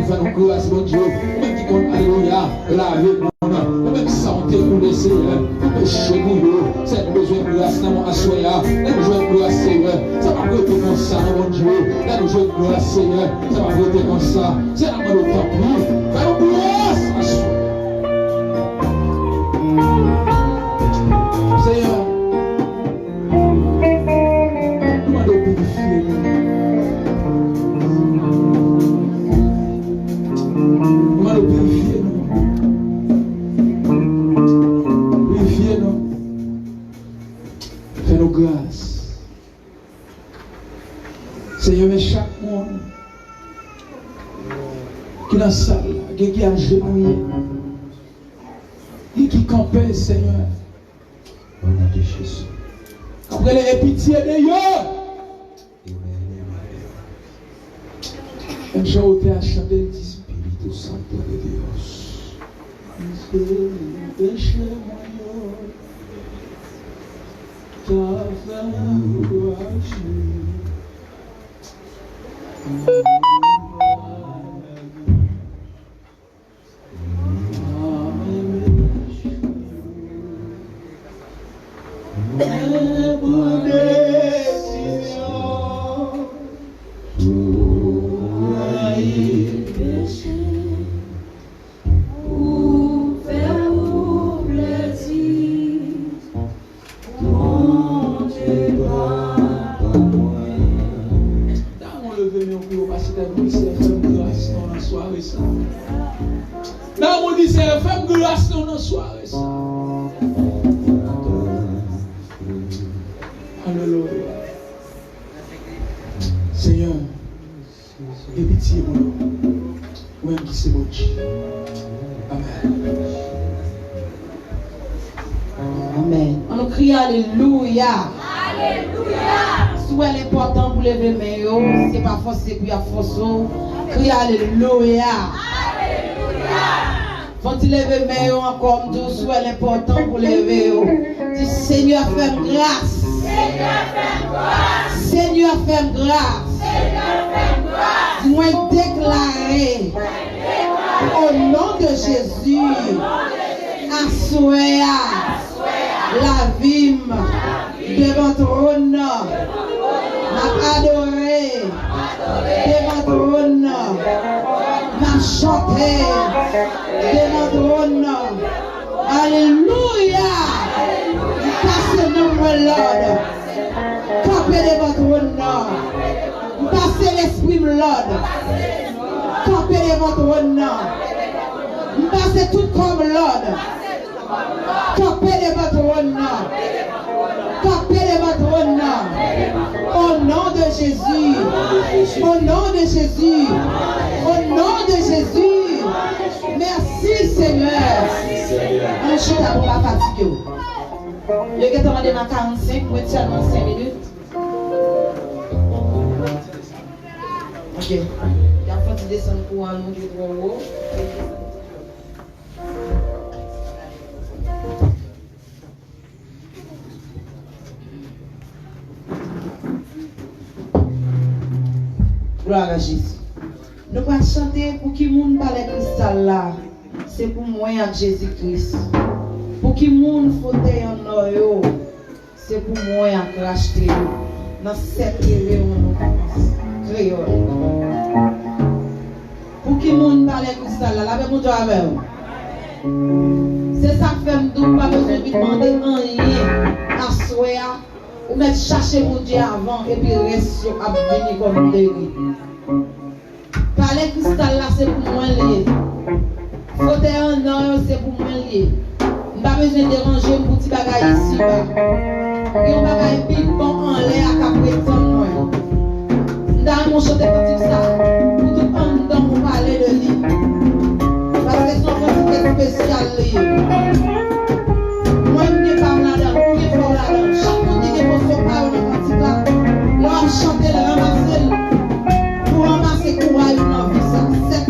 fait nos grâces, mon Dieu. Même qui compte, alléluia, laver nous, même ça, on t'écoule, Seigneur. Péché nous, c'est besoin de grâce dans mon assoya. C'est besoin de grâce, Seigneur. Ça va voter comme ça, mon Dieu. C'est besoin de grâce, Seigneur. Ça va voter comme ça. C'est la main de temps plus. Fais-nous grâce, assoya. Seigneur, nous allons purifier nous. Nous allons purifier nous. Purifier nous. Fais-nous grâce. Seigneur, mais chaque monde qui est dans la salle, qui a agenouillé, et qui campait, Seigneur. Au nom de Jésus. Après les pitié de Dieu. Un jour, tu as chanté le Espíritu Santo de Dios. Alléluia. Soit l'important pour lever mes mains, c'est pas forcé pour y forcer. Crie Alléluia. Faut-il lever mes mains encore tout, soit l'important pour lever. Dis Seigneur, fais grâce. Seigneur, fais grâce. Dis-moi déclarer au nom de Jésus, assoya la vie devant trône, m'a adoré devant trône, m'a chanté devant trône. Alléluia. Passez nous Lord, campez devant trône, passez l'esprit Lord, campez devant trône, passez tout comme Lord. Campez de votre honneur. Campez de votre honneur. Au nom de Jésus. Au nom de Jésus. Au nom de Jésus. Merci Seigneur. On chute pour la fatigue. Le gars t'a demandé dans 45, moi seulement 5 minutes. Ok. Il y a pas de descendre pour un nom qui est trop haut. Gloire à Jésus. Nous allons chanter pour qui monde parle cristal là. C'est pour moi avec Jésus-Christ. Pour qui monde fauteuil en or, c'est pour moi avec racheter. Dans cette réunion créole. Pour qui monde parle cristal là, avec mon Dieu avec vous. C'est ça que fait nous pas besoin de demander rien à soi. Ou mettre chercher mon Dieu avant et puis reste à venir comme guéri. Parler cristal là c'est pour moi lié. Fauteuil en or c'est pour moi lié. Pas besoin de déranger mon petit bagage ici bas. Et on bagage plus bon en l'air à prétendre moi. Dans mon chanter comme ça. Pour tout en dedans pour parler de lui. Parce que c'est un petit spécial lié. Moi je ne parle pas là-dedans, je ne parle pas là-dedans. Chaque monde qui est pour son parole dans petit là. Là chanter le ramasser pour ramasser courage dans la vie ça. C'est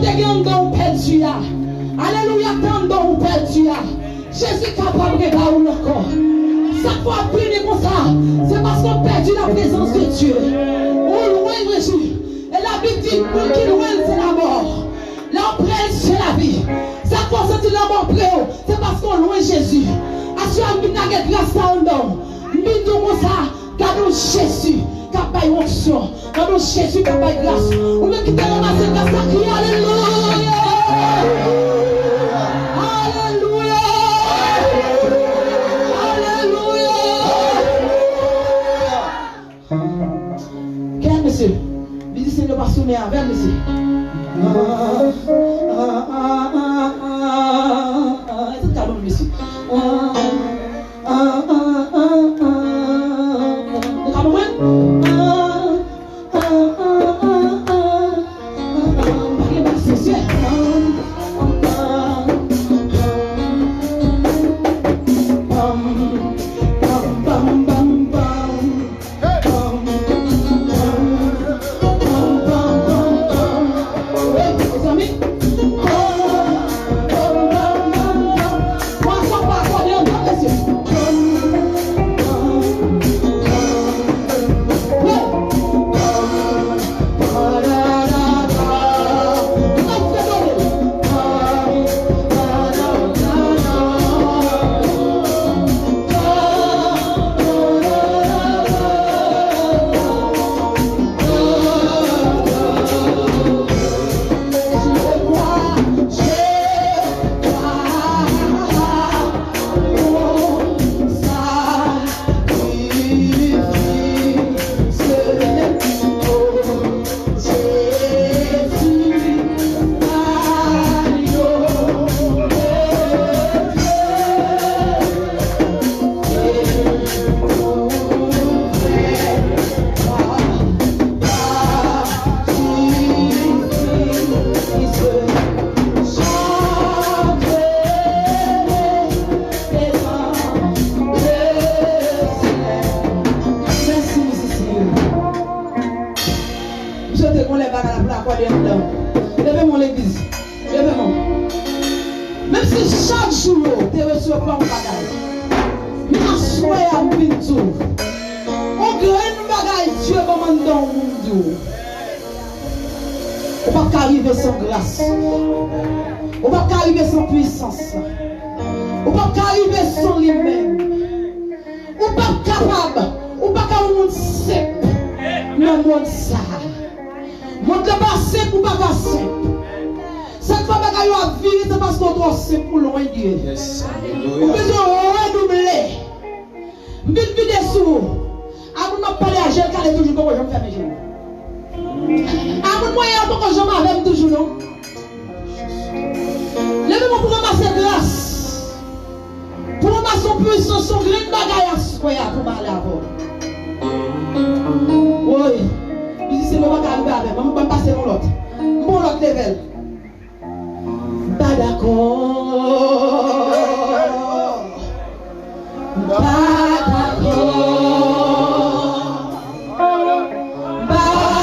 côté qui don perdu. Alléluia, tant don perdu. Jésus est capable de réparer encore. Chaque fois puni comme ça, c'est parce qu'on perdu la présence de Dieu. On loin Jésus. Et la Bible dit pour qui loin c'est la mort. L'empreinte c'est la vie. Chaque fois que la mort près, c'est parce qu'on loin Jésus. Assurez-vous que vous avez grâce à nous. Nous comme ça, gardons Jésus. Capable onction. Gardons Jésus capable grâce. On veut quitter la masse grâce à Christ. Alléluia. Alléluia. Monsieur, dis Seigneur pas sonner avec monsieur. C'est calme monsieur. Levez-moi l'église. Levez-moi. Même si chaque jour, tu reçois pas un bagage. Mais à soi, à tout. On gagne un bagage, Dieu commande dans le monde. On ne peut pas arriver sans grâce. On ne peut pas arriver sans puissance. On ne peut pas arriver sans lui-même. On ne peut pas capable. On ne peut pas un monde sec. Le monde ça. Mon Dieu pas simple ou pas simple. Cette fois que vous avez vie, c'est parce qu'on doit simple pour loin de Dieu. Vous besoin redoubler. Vite vite sous. Avant de parler à Gilles, car toujours comme je me fais mes genoux. Avant de moyen pour que je m'avais toujours non. Levez-moi pour ramasser grâce. Pour ramasser son puissance, son grand bagage à soi pour parler à vous. Oui. C'est le moment qu'arrive avec. Je vais passer mon l'autre. Mon l'autre level. Pas d'accord. Pas d'accord. Bye.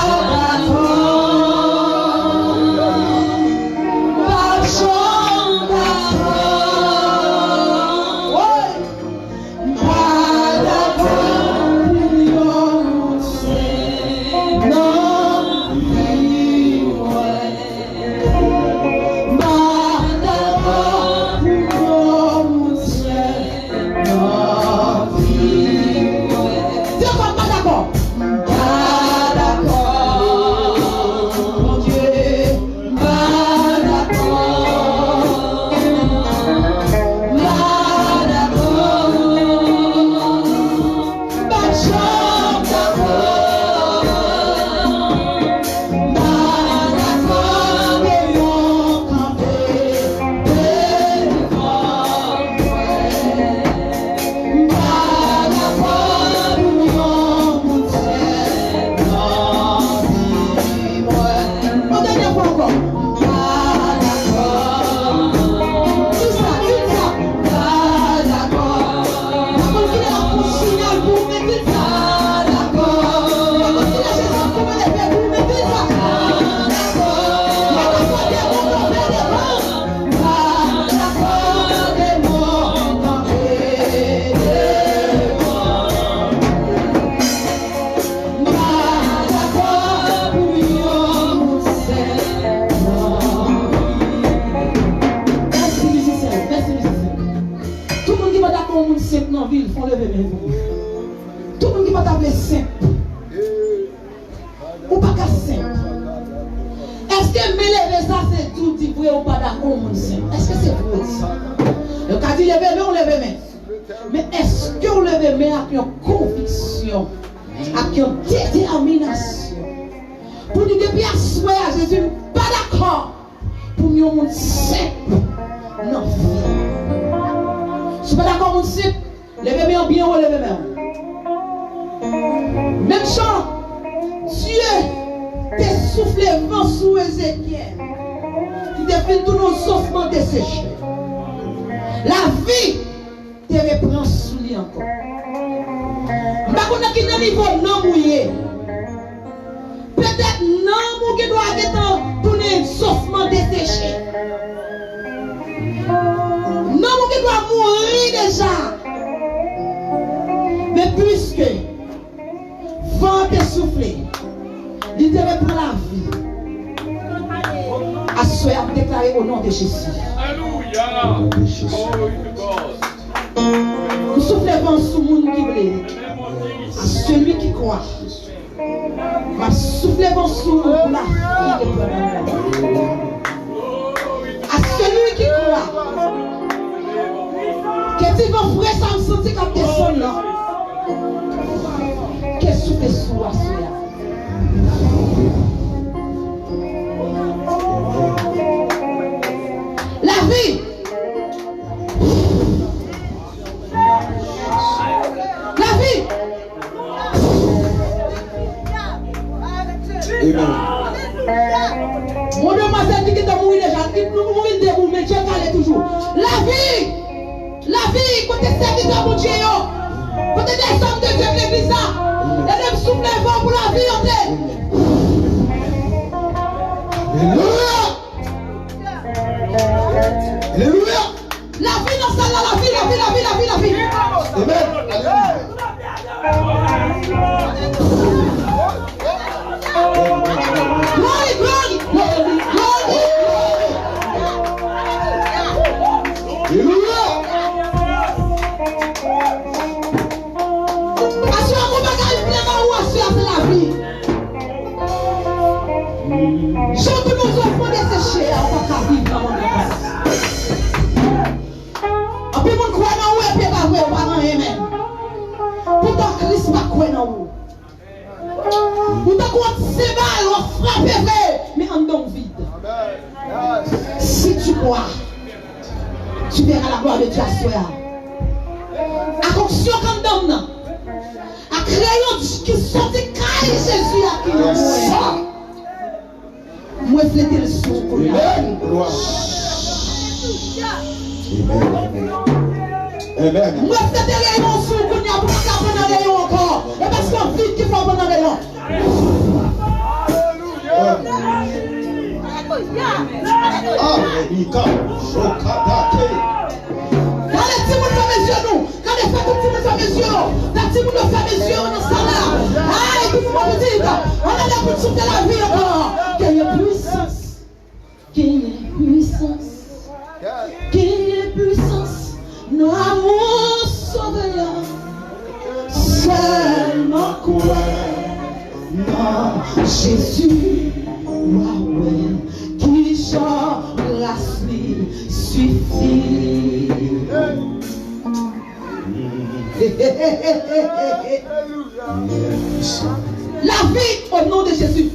dit lever main, on lève main. Mais est-ce que on lève main avec une conviction, avec une détermination? Pour nous depuis à souhait à Jésus, pas d'accord. Pour nous, on simple. Non. Si pas d'accord, on simple. Lève main bien ou lève main. Même chose, Dieu t'a soufflé vent sous Ézéchiel. Qui t'a fait tous nos ossements desséchés. La vie te reprend sous lui encore. Je ne sais pas qui niveau non mouillé. Peut-être non mouillé doit être pour les ossements desséchés. Non mouillé doit mourir déjà. Mais puisque vent te soufflé, il te reprend la vie. À ce soir, déclaré au nom de Jésus. Alléluia. Nous soufflons sous le monde qui voulait. À celui qui croit. Nous soufflons sous la vie de Dieu. À celui qui croit. Que tu vas frère, ça me sentit comme des sons là. Que souffle sous la soya. La vie. La vie. Mon demoiselle dit que tu as mouru déjà. Tu peux mourir debout, mais Dieu t'allait toujours. La vie. La vie. Côté serviteur pour Dieu. Côté des hommes de Dieu de l'église. Et de souffler le vent pour la vie en tête. Alléluia. Alléluia. La vie dans ça, la vie, la vie, la vie, la vie, la vie. Amen. Glory, glory, glory, glory. Alléluia. Assurez mon bagage plein ou assurez c'est la vie. Chante nos enfants desséchés, on va pas vivre dans mon place. En plus, mon croit dans où et puis pas vrai, on va dans même. Pourtant, Christ pas croit dans où. Pourtant, quand c'est mal, on frappe vrai, mais en don vide. Si tu crois, tu verras la gloire de Dieu à soi. À conction quand donne, à crayon qui sortit caille Jésus à qui nous moi fléter le son pour la vie. Amen. Moi fléter les rayon son pour la vie. Pour la rayon encore. Et parce qu'on vit qu'il faut prendre rayon. Quand les petits mouns ferment les yeux, nous. Quand les femmes ferment les yeux, les petits mouns ferment les yeux, on est ça là. Ah, et puis vous me dites, on a la pour souffler la vie encore. Qu'il y ait puissance. Qu'il y ait puissance. Qu'il y ait puissance. Nous avons sauvé là. Seulement quoi. Non, Jésus. Waouh, qui chante la suite suffit. La vie au nom de Jésus.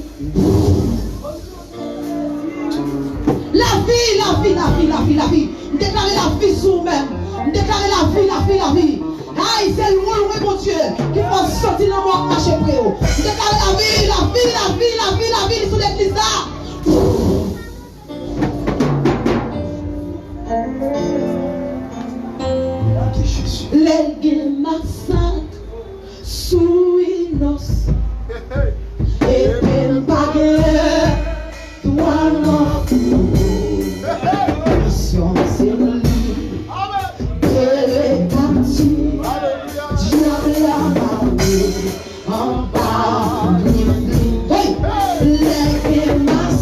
La vie, la vie, la vie, la vie, la vie. Déclarez la vie sur vous-même. Déclarez la vie, la vie, la vie. Aïe, c'est loin, mon Dieu, qui va sortir dans mon caché près. Déclarez la vie, la vie, la vie, la vie, la vie sur l'église là. Les massacres sous inos et même pas guerre, toi non. Mission c'est lui, les captifs, diable la marée, en bas, les massacres.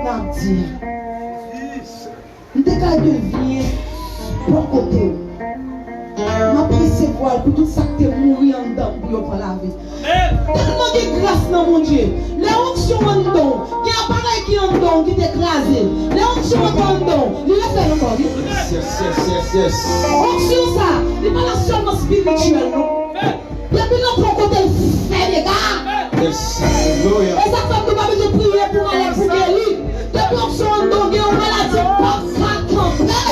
m'a dit. Dès qu'elle devient pour côté. Ma presse pour tout ça que tu mourir en dedans pour prendre la vie. Tellement de grâce dans mon Dieu. Les onctions en dedans, qui a appareil qui en dedans, qui t'écrase. Les onctions en dedans, il va faire encore. Yes. Onction ça, il n'est pas la seulement spirituelle, non? Depuis notre côté, fait des gars. Yes. Hallelujah. Et ça fait que nous pas besoin de prier pour aller pour guérir. Depuis onction en dedans, il y a une maladie, pas ça camper.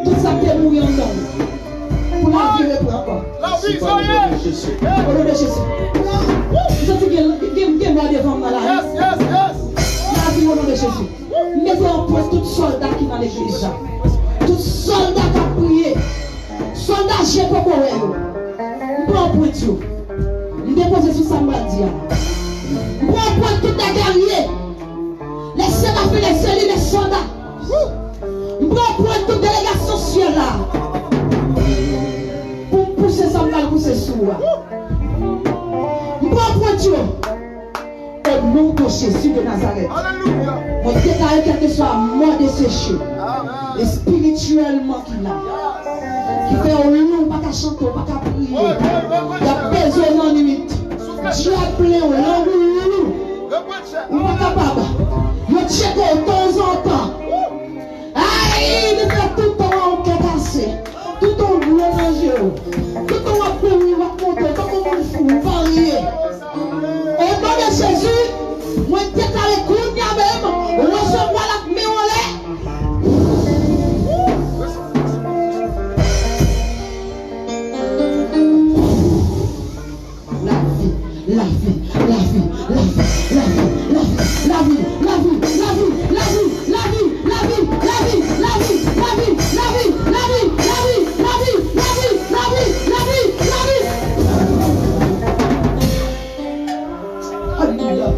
Tout ça qui est mouillé en dedans. Pour la vie, pour encore. C'est pas le nom de Jésus. Au nom de Jésus. Vous savez qu'il y a mort devant moi là. La vie au nom de Jésus. Mettez en place tout soldat qui est dans l'église là. Tout soldat qui a prié. Soldat j'ai pas pour eux. Prends pour tout. Il dépose sur sa maladie. Prends pour tout les guerriers. Les séraphins, les élus, les soldats. Prends pour toute délégation sur là. Pour pousser ça mal, pousser sous. Prends pour Dieu. Au nom de Jésus de Nazareth. Alléluia. Moi, je déclare quel que soit mort desséché. Et spirituellement qu'il a. Qui fait un long, pas qu'à chanter, pas qu'à prier. Il a besoin de limite. Dieu a plein au long. Ou pas capable. Je check de temps en temps. Aïe, il fait tout le temps en cassé. Tout le temps gros manger. Tout le temps à courir, à monter, tout le monde fou, varié. Au nom de Jésus, moi je déclare qu'on y a même. Recevoir la main en l'air. La vie. Alléluia.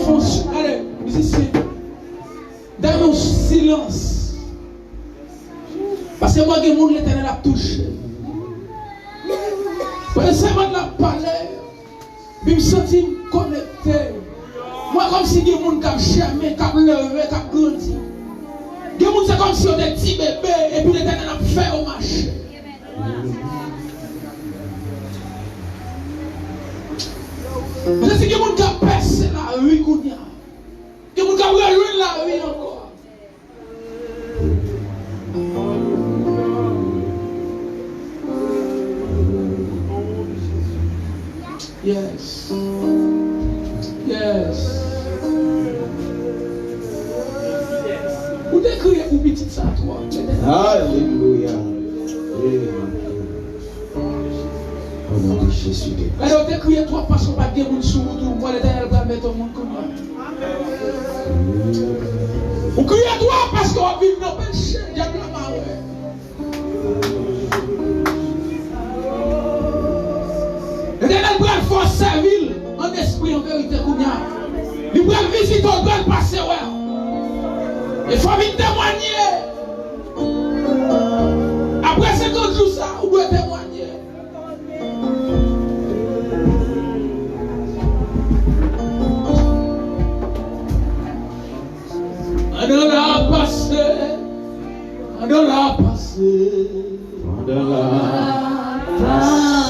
fonction. Allez, musicien. Dans le silence. Parce que moi, il y a des gens qui l'Éternel a touché. Parce que c'est moi qui l'ai parlé. Je me sens connecté. Moi, comme si il y a des gens qui ont jamais, qui ont levé, qui ont grandi. Il y a des gens c'est comme si on était petits bébés et puis l'Éternel a fait au marché. Je sais qu'il y a des gens qui ont percé la rue. Il y a des gens qui ont reloué la rue encore. Yes. Yes. Vous décrivez pour petit ça, toi. Alléluia. Au nom de Jésus. Alors, décrivez toi parce qu'on va dire mon sous tout. Moi, l'Éternel va mettre au monde comme moi. Vous criez toi parce qu'on va vivre dans le péché. J'aime la marée. L'Éternel va faire servir en esprit, en vérité, il va visiter, il va passer. Il faut venir témoigner. Après 50 jours, ça, on doit témoigner. On l'a passé. On l'a passé. On l'a passé.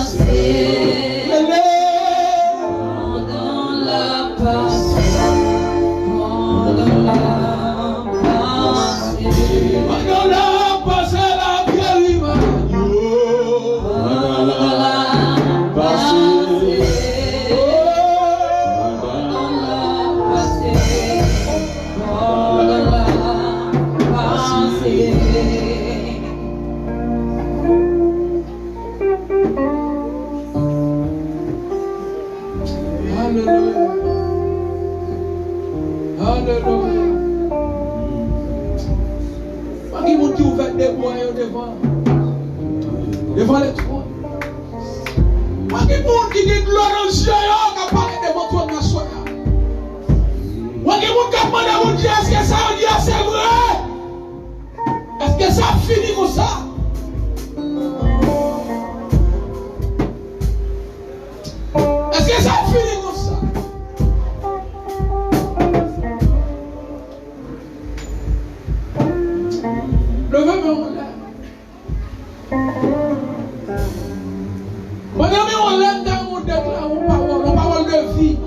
Devant les trônes. Moi qui monde qui dit gloire aux yeux, qui apparaît devant toi dans la soirée. Moi qui monde qui demande à mon Dieu, est-ce que ça veut dire c'est vrai? Est-ce que ça finit comme ça? Est-ce que ça finit comme ça? Levez-moi en l'air. Madame, on l'aime dans mon déclare, on parole de vie.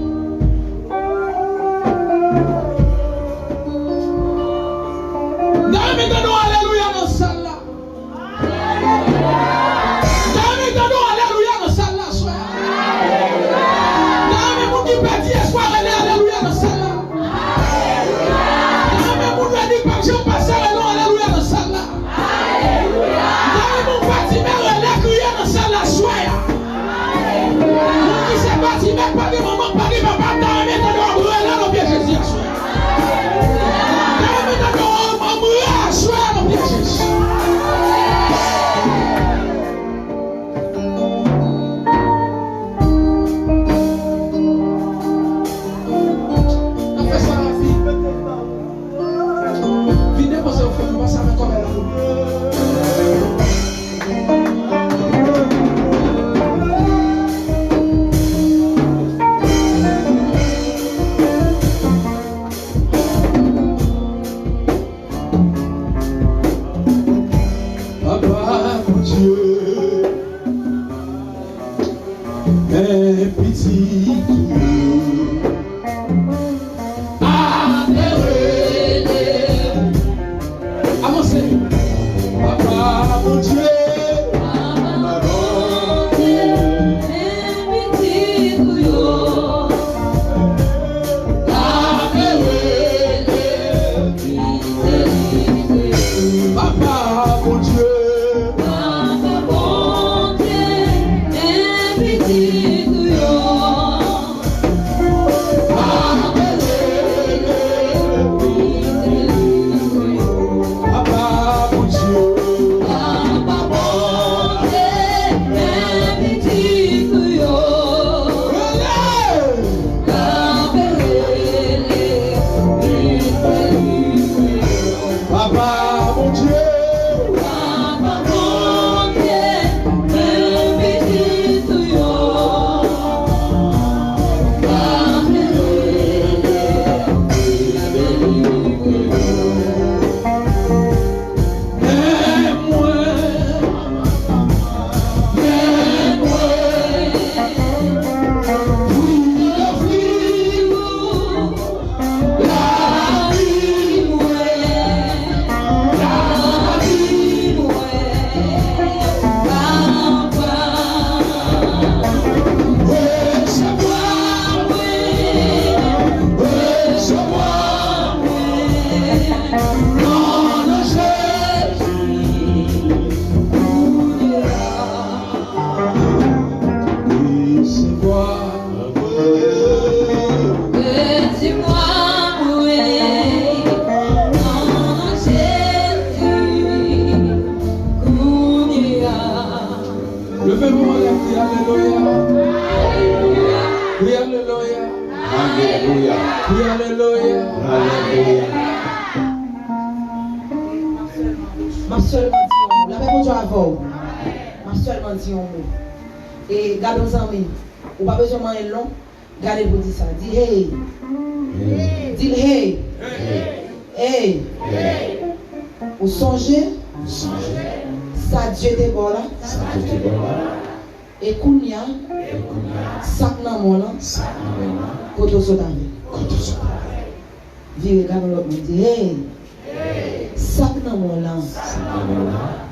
Levez-vous la vie, alléluia. Oui, alléluia. Alléluia. Oui, alléluia. Alléluia. Ma seulement dit un mot. La même chose avant. Ma seulement dit un mot. Et gardons nos amis. Ou pas besoin de manger long. Gardez pour dire ça. Dis hey. Dis hey. Hey. Ou songez. Ça Dieu te bon là. Et Kounia. Sak nan mon là. Koto sotave. Dis regarde l'autre monde. Dis hey. Sak nan mon là.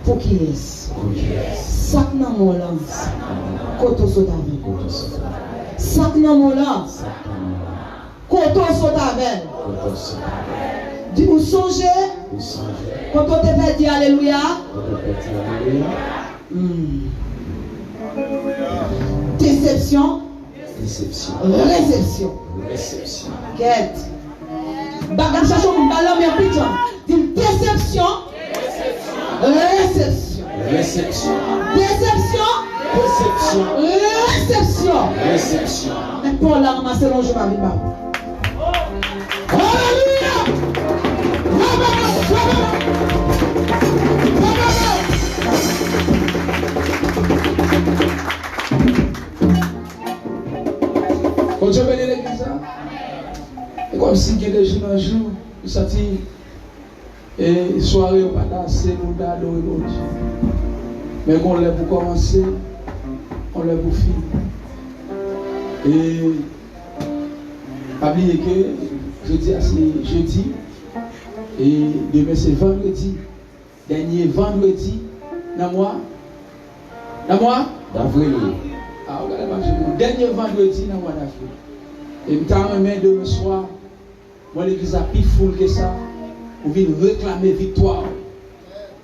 Pour qui est? Sak nan mon là. Koto sotave. Sak nan mon là. Koto sotave. Dis vous songez. Quand on te fait dire alléluia. Déception. Réception. Quête. Bagam cherche un ballon mais pigeon. Dis déception. Réception. Réception. Déception. Réception. Mais pour la ramasser l'ange va venir. Alléluia. Quand je vais l'église, c'est comme si il y a des jours un jour, il sortit et soirée, on va danser, on va adorer l'autre. Mais quand on lève pour commencer, on lève pour finir. Et pas oublier que jeudi, c'est jeudi. Et demain c'est vendredi. Dernier vendredi, dans moi. D'avril. Ah, regardez moi, dernier vendredi dans le mois d'avril. Et je remis demain soir, moi l'église a plus full que ça. On vient réclamer victoire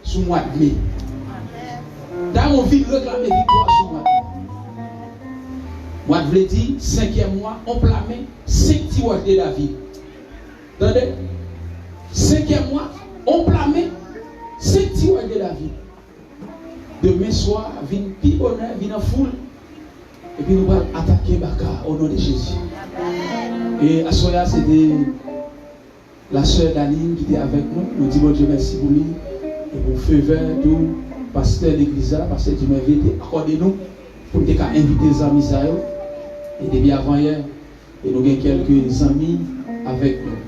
sur le mois de mai. On vient réclamer victoire sur le mois de mai. Moi je vous dis, 5e mois, on plame 5 petits watts de David. Attendez? 5e mois, on plame 5 petits watts de David. Demain soir, vient plus bonheur, vient en foule. Et puis nous allons attaquer Baka au nom de Jésus. Et à ce moment-là, c'était la sœur Daline qui était avec nous. Nous disons bon Dieu merci pour lui. Et pour feu vert, tout pasteur d'église, pasteur du m'invite, accordez-nous pour nous inviter les amis. Et depuis avant hier, et nous avons quelques amis avec nous.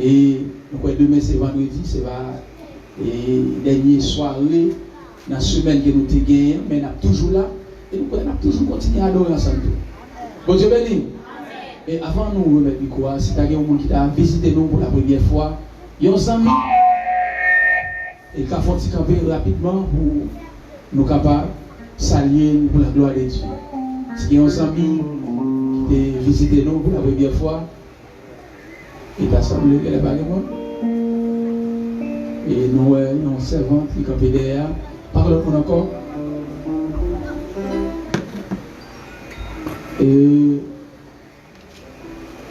Et nous demain c'est vendredi, c'est la dernière soirée dans la semaine que nous avons gagnée, mais nous sommes toujours là. Et nous avons toujours continué à adorer ensemble. Bon Dieu béni. Et avant de nous remettre le micro, si tu as quelqu'un qui a visité nous pour la première fois, il y a un ami et qui a fait camper rapidement pour nous capables saluer pour la gloire de Dieu. Si il y a un ami qui a visité nous pour la première fois, il t'a salué que les bagages. Et nous avons un servant qui est campé derrière. Parle-nous encore. Et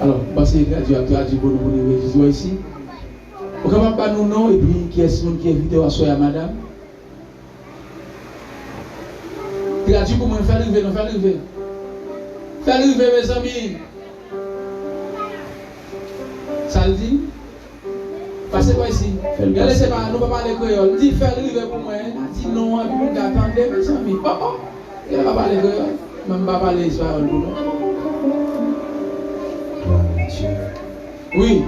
alors, parce que Dieu a traduit pour nous Jésus ici. Vous ne pouvez pas nous nom et puis qui est ce qui est invité à soya madame. Traduit pour moi, faire arriver, non, faire arriver. Faire arriver mes amis. Ça le dit? Passez pas ici. Regardez, c'est pas, nous ne pouvons pas parler créole. Dis faire arriver pour moi. Dis non, et puis nous attendons mes amis. Papa, il ne va pas parler créole. Même pas parler espagnol pour nous. Oui.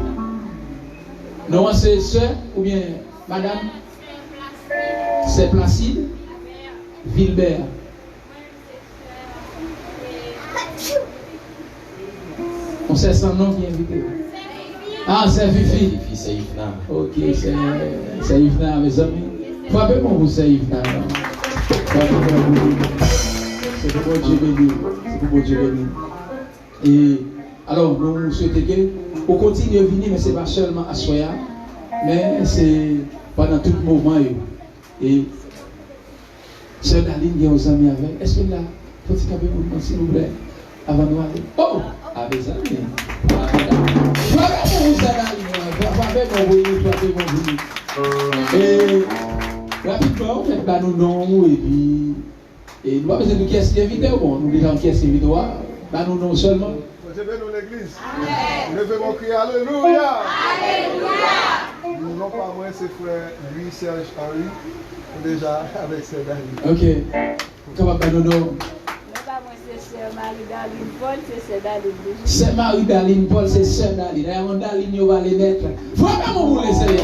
Non, c'est sœur ou bien madame? C'est Placide Vilbert. On sait son nom qui est invité. Ah, c'est Fifi. C'est Yvna. Ok, c'est Yvna, mes amis. Frappez-moi pour c'est Yvna. C'est pour Dieu béni. C'est pour Dieu béni. Et alors, nous souhaitons que vous continuez à venir, mais ce n'est pas seulement à Soya, mais c'est pendant tout le mouvement. Et Sœur Daline, il y a aux amis avec. Est-ce que là, faut-il qu'il y ait s'il vous plaît, avant de nous aller? Oh! Avec les amis. Et rapidement, on fait nous non et puis et nous pas besoin de qui est invité bon, nous déjà qui est invité nous non seulement. Je vais dans l'église. Levez mon cri, alléluia. Alléluia. Nous non pas moi, c'est frère Louis Serge Henry, déjà avec ses amis. Ok. Comment pas nous non? C'est Marie-Daline Paul, c'est Sœur Daline. C'est Marie-Daline Paul, c'est Sœur Daline. D'ailleurs, Daline, il va les mettre. Faut vraiment vous laisser les gars.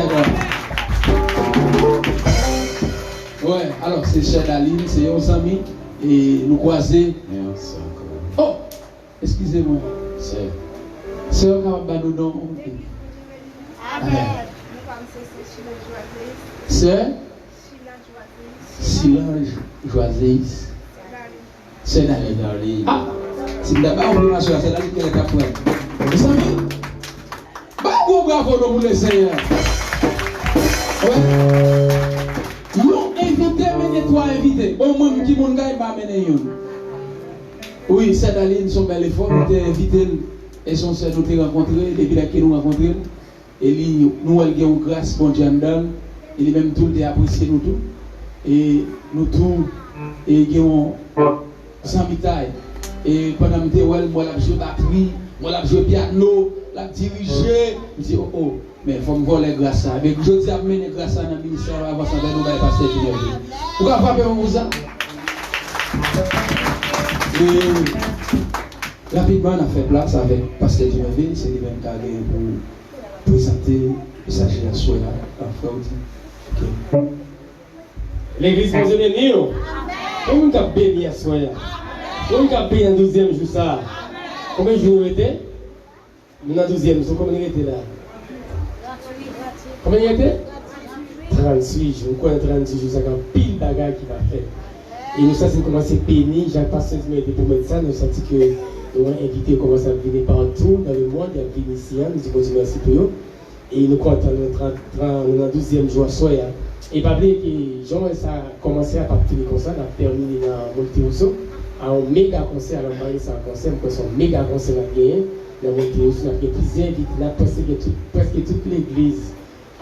Ouais, alors c'est Sœur Daline, c'est nos amis. Et nous croiser. Oh, excusez-moi. Sœur, comment va nous non? Amen. Sœur? Silange Joasis. C'est Daline. Ah, si vous n'avez pas oublié ma soeur, c'est Daline qui est à frère. Mes amis, bravo pour le Seigneur. Ouais. Nous invité, mais toi invité. Au moins, qui mon gars va mener une. Oui, c'est Daline, son bel effort. Nous t'ai invité et son sœur nous t'ai rencontré. Depuis là qu'il nous rencontré. Et nous, elle a une grâce pour Dieu. Il est même tout le apprécié nous tout. Et nous tous, et nous sans bitaille. Et pendant que je moi j'ai joué batterie, moi j'ai joué piano, la dirigé, je dis oh, mais il faut me voler grâce à ça. Mais je dis amener grâce à dans ministère avant ça nous va passer du même. Pourquoi frapper mon ça? Et rapidement on a fait place avec Pasteur Dumerville, c'est lui-même qui a gagné pour présenter le message de la soirée en frère. L'église vous est bénie. Comment vous avez béni à soi? Comment vous avez béni en 12e jour ça? Combien de jours vous étiez? Nous en 12e jour, combien vous étiez là? Combien vous étiez? 38 jours. Quoi 36 jours, ça a pile de bagages qui va faire. Et nous, ça, c'est commencé à bénir. Jacques Pasteur m'a dit pour mettre ça. Nous avons senti que nous avons invité commencer à venir partout dans le monde. Il y a venu ici. Nous disons merci pour eux. Et nous comptons nous en 12e jour à soi. Et pas oublier que Jean ça a commencé à partir comme ça, on a terminé dans Monterousseau, à un méga concert, à l'Ambaye, c'est un concert, c'est un méga concert à gagner. Dans Monterousseau, on a fait plusieurs invités, là, presque toute l'église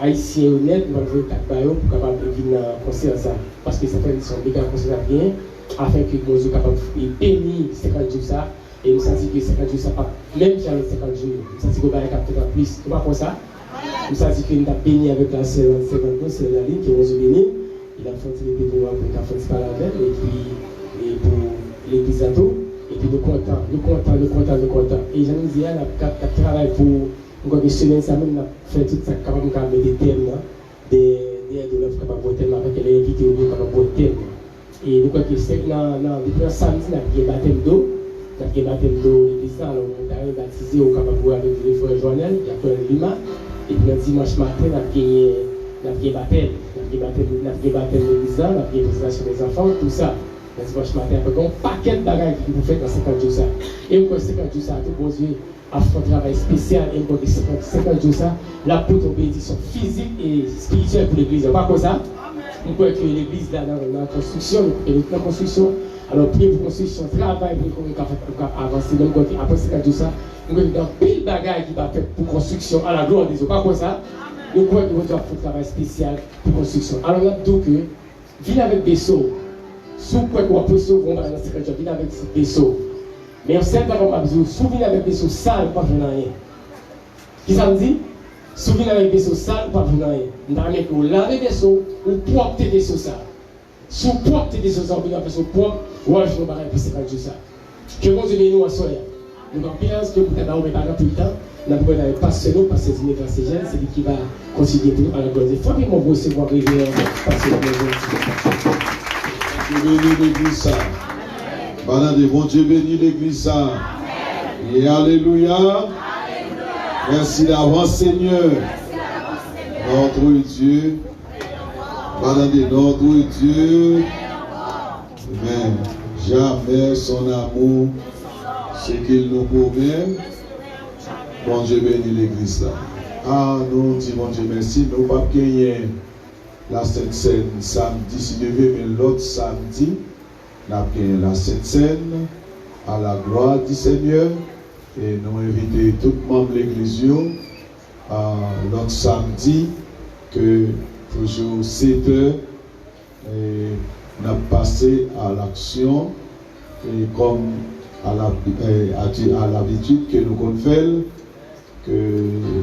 haïtienne honnête, nous avons fait 4 baillots pour capable de venir dans le concert ça. Parce que ça fait un méga concert à gagner, afin que nous soyons capables de bénir 50 jours ça. Et nous sentons que 50 jours ça, même si on a 50 jours, nous sentons qu'on va capter en plus. Tu vois pour ça? Nous savons que nous avons béni avec la sœur 50 ans, c'est la ligne qui nous a béni. Il a fait des pour qu'il a fait par la veille, et puis pour l'église à tout. Et puis nous comptons. Et je nous dis, on a travaillé pour une semaine, ça même, on a fait tout ça, capable de mettre des thèmes, des l'œuvre capable de thème avec les invités ou capable de thème. Et nous croyons que c'est depuis samedi, on a fait un baptême d'eau. On a fait un baptême d'eau, l'église, on a baptisé au capable de avec les frères Joannel, il y a fait un lima. Et puis le dimanche matin, on a gagné baptême. On a gagné baptême de l'église, on a gagné présentation des enfants, tout ça. Le dimanche matin, on a fait un paquet de bagages qui vous faites dans 50 jours ça. Et on croit que 50 jours ça, tout bon Dieu a fait un travail spécial. Et on croit que 50 jours ça, la pour une bénédiction physique et spirituelle pour l'église. Pas comme ça. On croit que l'église là dans la construction, dans la construction. Alors, priez pour construction, travail pour qu'on avancer. Donc, après 50 jours ça, nous avons dans pile de bagages qui va faire pour construction à la gloire des autres. Pas comme ça. Nous croyons que nous devons faire un travail spécial pour construction. Alors, là, donc, venez avec des seaux. Si vous croyez qu'on va sauver, on va dans 50 jours, venez avec des seaux. Mais on sait pas comment on va dire, si vous venez avec des seaux sales, pas venir rien. Qui ça me dit? Si vous venez avec des seaux sales, pas venir rien. Nous allons mettre vous laver des seaux ou propre des seaux sales. Si vous propre des seaux sales, vous venez avec des seaux propres, ou alors je vais vous pour 50 jours ça. Que vous venez nous en soirée. Nous avons bien ce que vous avez pas plus de temps. Nous avons pas passer nous, passer du grâce et c'est lui qui va continuer pour nous à la gloire. Il faut que vous recevoir réveiller passer Dieu bénit l'église ça. Pendant de bon Dieu bénit l'église ça. Et alléluia. Merci d'avance Seigneur. Notre Dieu. Pendant de notre Dieu. Amen. Jamais son amour, ce qu'il nous promet. Bon Dieu bénit l'église là. Ah, nous disons bon Dieu merci. Nous pas gagner la Sainte Seine samedi, si Dieu veut, mais l'autre samedi, nous avons gagné la Sainte Seine à la gloire du Seigneur. Et nous invitons tout le monde de l'église l'autre samedi que toujours 7 heures. Et on a passé à l'action. Et comme à l'habitude que nous faisons, que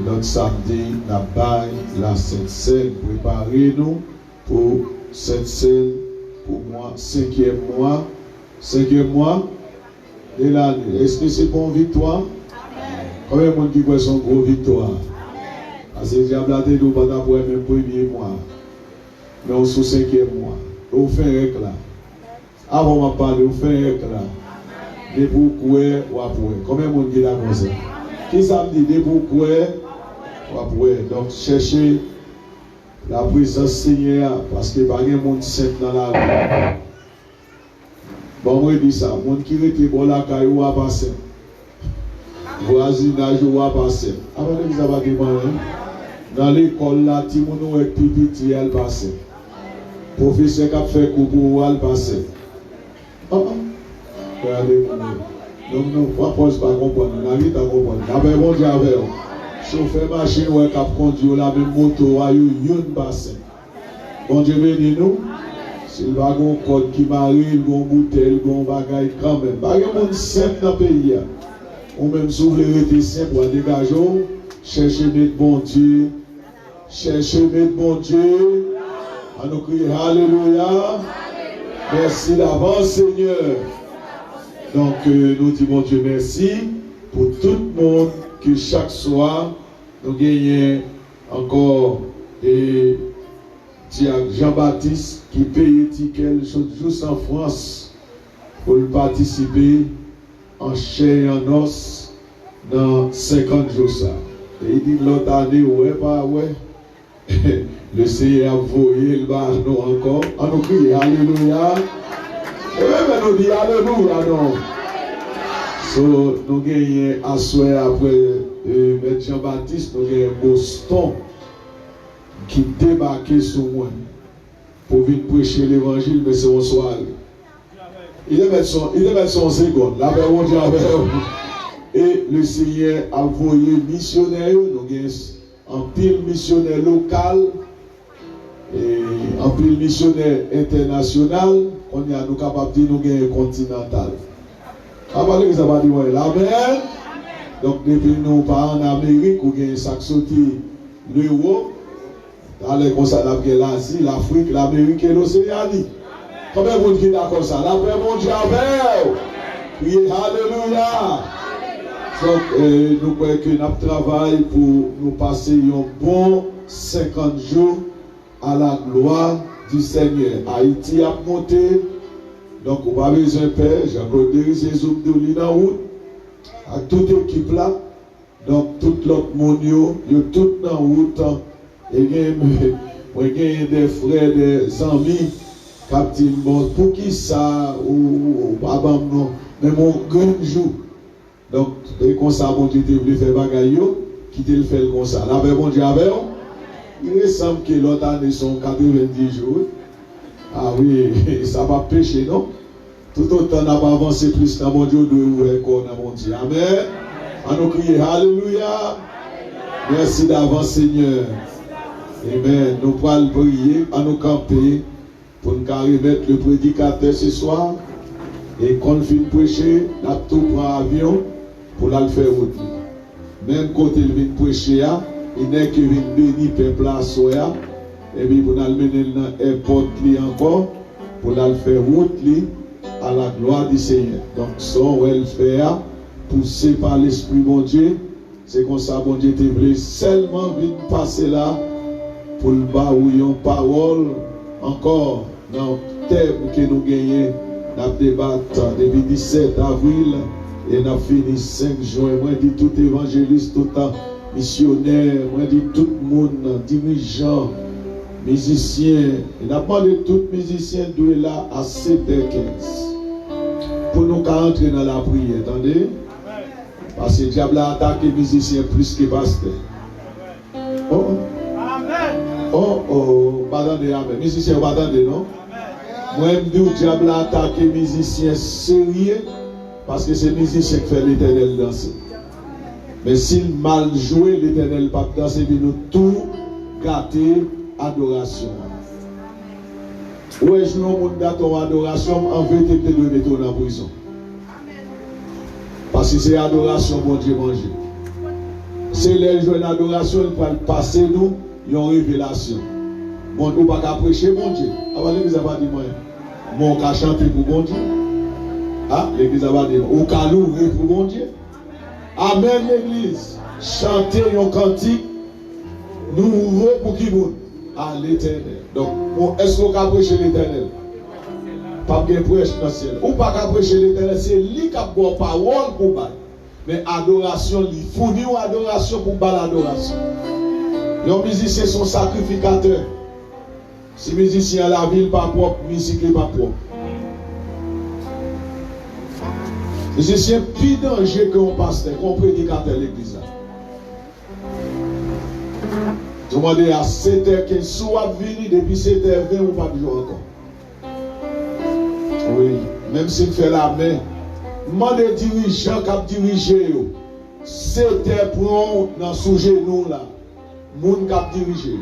notre samedi, n'a pas la Sainte Seine, préparez-nous pour cette scène, pour moi, 5e mois. 5e mois de l'année. Est-ce que c'est bon victoire? Combien de monde qui voit son gros victoire? Parce que le diable a dit nous pas pour même premier mois. Mais on sous 5e mois. On fait un éclat. Avant de parler, on fait un éclat. Des boucouets ou après. Combien de monde qui l'a comme ça? Qui ça me dit des boucouets ou après? Donc cherchez la présence Seigneur parce que pas de monde saint dans la rue. Bon, moi je dis ça. Monde qui était bon la caille ou à passer. Voisinage ou à passer. Avant de vous avoir dans l'école là, tout le monde est petit, elle passe. Professeur qui a fait cours pour elle passe. Regardez-moi. Donc, nous ne pouvons pas comprendre. Nous n'avons pas comprendre. Nous avons bon Dieu avec vous. Chauffeur machine qui a conduit la même moto, il y a une passe. Bon Dieu béni nous. S'il va y avoir un code qui marie, il va y avoir une bouteille, il va y avoir un bagage quand même. Pas de monde simple dans le pays. Ou même si vous voulez rester simple, vous dégagez. Cherchez notre bon Dieu. Cherchez notre bon Dieu. À nous crier Alléluia. Merci d'avance, Seigneur. Donc, nous disons Dieu merci pour tout le monde que chaque soir, nous gagnons encore des Jean-Baptiste qui paye ticket juste en France pour participer en chair et en os dans 50 jours. Ça. Et il dit l'autre année, ouais, pas ouais. Le Seigneur a envoyé le bar nous encore. On nous crie Alléluia. Et même nous dit Alléluia, non. So, nous gagnons à soir après M. Jean-Baptiste, nous gagnons Boston qui débarquait sur moi pour venir prêcher l'évangile, mais c'est un soir. Il devait mettre son seconde. La paix, mon Dieu, avec vous. Et le Seigneur a envoyé missionnaires, nous gagnons un pile missionnaire local et un pile missionnaire international. On est à nous capables de nous gagner continental. Avant que ça va dire l'amen. Donc depuis nous pas en Amérique, on gagne chaque sortie l'Europe. Allez comme ça, l'Asie, l'Afrique, l'Amérique et l'Océanie. Combien de monde qui est d'accord ça? La paix mon Dieu avec. Criez Alléluia. Donc nous croyons que nous travaillons pour nous passer un bon 50 jours à la gloire du Seigneur. Haïti a monté. Donc, on va besoin de père, Jean-Claude Deris et Zoum de l'Ina route, à toute équipe là. Donc, tout l'autre monde, il y a tout dans la route. Et il y a des frères, des amis, qui bon, pour qui ça, ou pas non, mais mon grand jour. Donc, comme ça, mon Dieu, tu voulais faire bagaille, qui te le fait comme ça. Là, mon Dieu, avec il ressemble que l'autre année sont 90 jours. Ah oui, ça va pécher, non? Tout autant n'a pas avancé plus dans mon Dieu de ouvrir corps dans mon Dieu. Amen. À nous crier Alléluia. Merci d'avance, Seigneur. Amen. Nous pourrons prier, à nous camper pour nous remettre le prédicateur ce soir. Et quand on finit de prêcher, nous avons tout prend avion pour le faire route. Même quand il vient prêcher, il n'est que vient bénir le peuple à Soya. Et puis pour nous mener dans l'airport encore, pour nous faire route à la gloire du Seigneur. Donc, son welfare, poussé par l'Esprit mon Dieu, c'est comme ça, mon Dieu, tu voulais seulement venir passer là pour le barouillon parole encore dans le thème que nous gagnons. Nous avons débattu depuis 17 avril et nous avons fini 5 juin. Moi, je dis tout évangéliste, tout missionnaire, moi, je dis tout le monde, dirigeant, musicien. Et nous avons parlé de tout musicien de là à 7h15. Pour nous entrer dans la prière, attendez? Parce que le diable a attaqué les musiciens plus que pasteur. Oh, pas attendez, amen. Musicien, pas attendez, non? Moi, je dis que le diable a attaqué les musiciens sérieux parce que c'est les musiciens qui font l'Éternel danser. Mais s'il mal joué, l'Éternel pas danser, puis nous tout gâter adoration. Ouais, je n'ai pas ton adoration, en vérité, tu dois mettre en prison. Parce que c'est adoration pour Dieu manger. C'est les jours d'adoration, il faut passer nous, une révélation. Bon, nous ne pouvons pas prêcher mon Dieu. Avant l'église a pas dit moi. Mon cas chanter pour mon Dieu. Ah, l'église a pas dit. Au cas louer pour mon Dieu. Amen l'église. Chanter un cantique nouveau pour qui vous? À l'éternel. Donc, est-ce qu'on peut prêcher l'éternel? Pas bien prêcher dans le ciel. Ou pas qu'à prêcher l'éternel, c'est lui qui a bon parole pour battre. Mais adoration, il fournit une adoration pour battre l'adoration. Les musiciens sont sacrificateurs. Si musicien à la ville pas propre, musique n'est pas propre. Musicien plus danger qu'un pasteur, qu'un prédicateur de l'église. Demandez à 7h15, soit venu depuis 7h20 ou pas de jour encore. Oui, même s'il fait la main, demandez dirigeant qui a dirigé. 7h pour dans sous genou là. Moun qui a dirigé.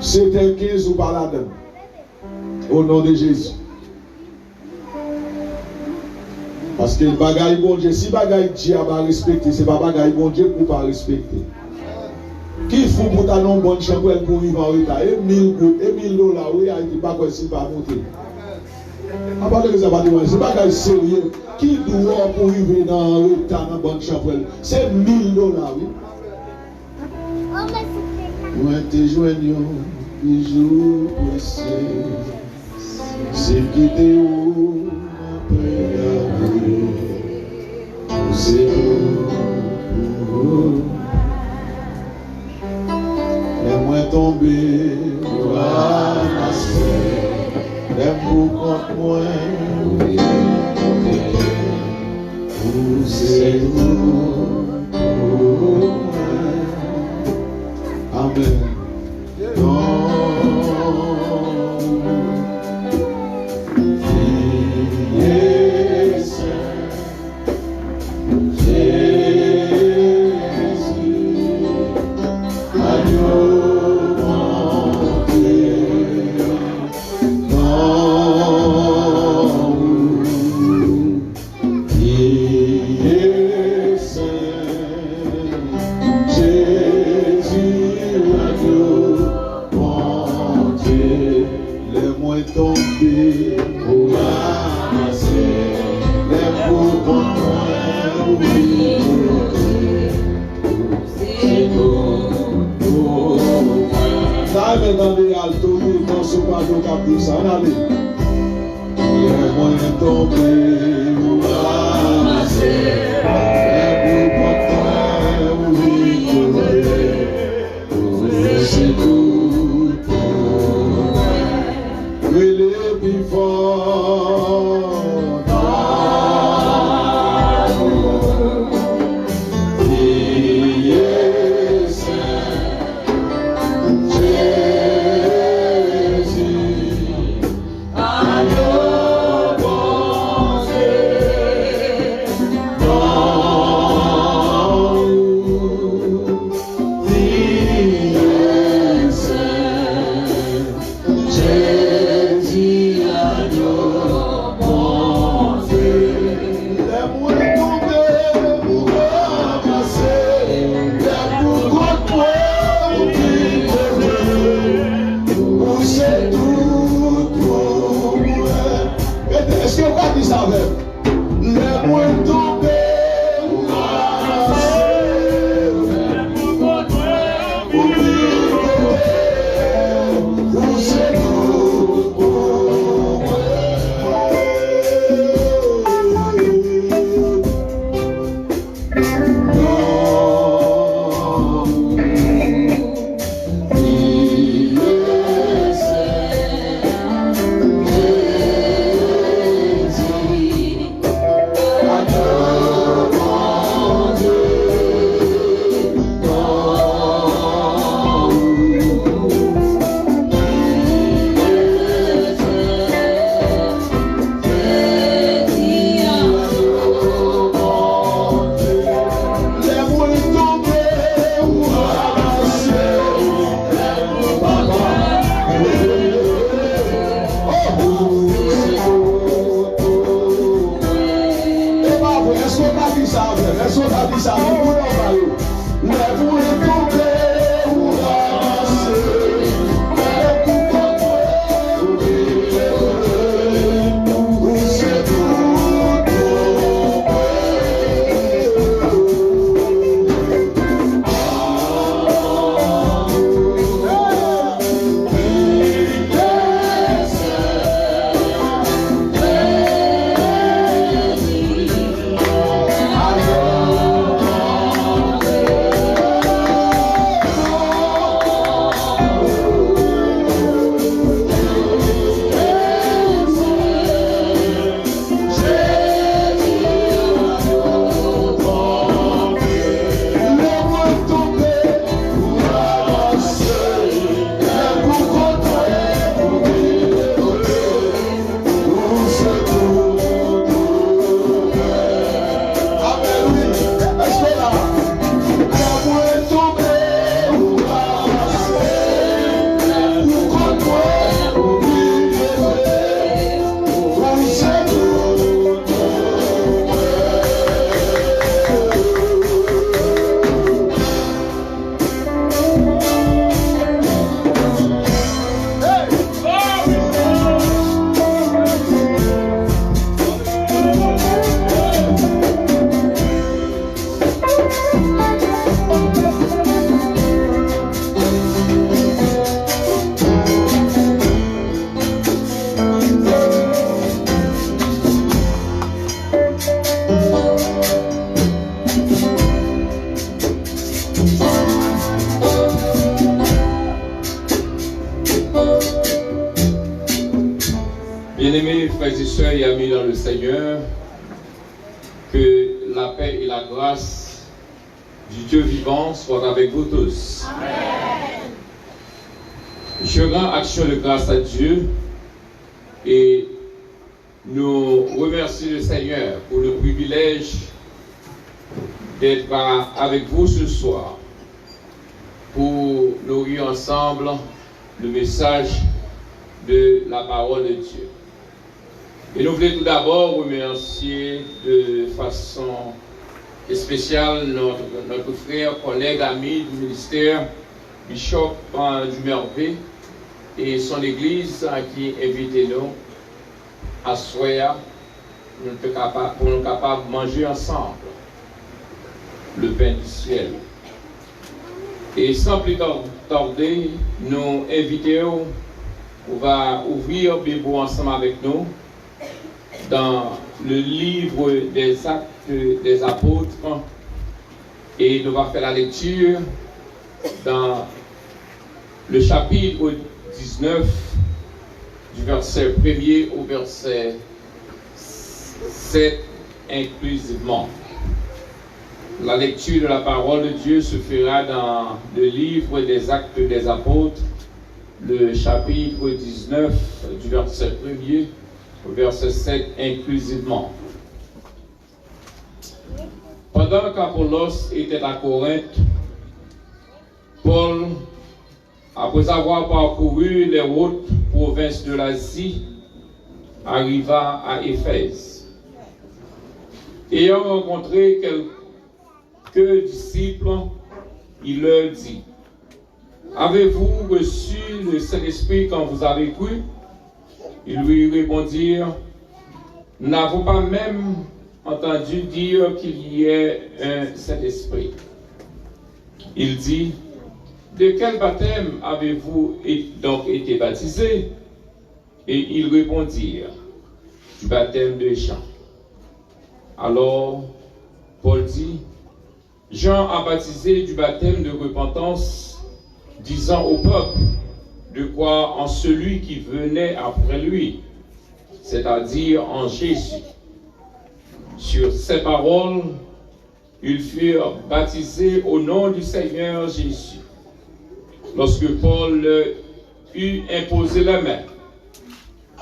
7h15 ou pas là-dedans. Au nom de Jésus. Parce que le bagaille bon Dieu, si bagaille Dieu va respecter, c'est pas bagaille bon Dieu pour pas respecter. Qui faut pour ta non bonne chambre pour vivre en retard? Et 1000 $, oui, il pas quoi s'il va monter. À part de ça, c'est bagaille sérieux. Qui doit pour vivre dans le retard dans bonne chambre? C'est 1000 $, oui. Moi te joignons, bijou pressé, c'est qui te ou c'est les moins tombés, les mots contre moi, c'est Amen. Amen. Bien-aimés frères et sœurs et amis dans le Seigneur, que la paix et la grâce du Dieu vivant soient avec vous tous. Amen. Je rends action de grâce à Dieu et nous remercions le Seigneur pour le privilège d'être avec vous ce soir pour nourrir ensemble le message de la parole de Dieu. Et nous voulons tout d'abord remercier de façon spéciale notre frère, collègue, ami du ministère, Bishop du Merveille et son église qui invitait nous à Soya pour nous capables de manger ensemble le pain du ciel. Et sans plus tarder, nous invitons, on va ouvrir la Bible ensemble avec nous dans le livre des Actes des Apôtres et nous allons faire la lecture dans le chapitre 19 du verset 1er au verset 7 inclusivement. La lecture de la parole de Dieu se fera dans le livre des Actes des Apôtres, le chapitre 19 du verset 1er au verset 7 inclusivement. Pendant qu'Apollos était à Corinthe, Paul, après avoir parcouru les routes provinces de l'Asie, arriva à Éphèse. Ayant rencontré quelques disciples, il leur dit: avez-vous reçu le Saint-Esprit quand vous avez cru? Ils lui répondirent: nous n'avons pas même entendu dire qu'il y ait un Saint-Esprit. Il dit: de quel baptême avez-vous donc été baptisés? Et ils répondirent: du baptême de Jean. Alors Paul dit: Jean a baptisé du baptême de repentance, disant au peuple de croire en celui qui venait après lui, c'est-à-dire en Jésus. Sur ces paroles, ils furent baptisés au nom du Seigneur Jésus. Lorsque Paul leur eut imposé la main,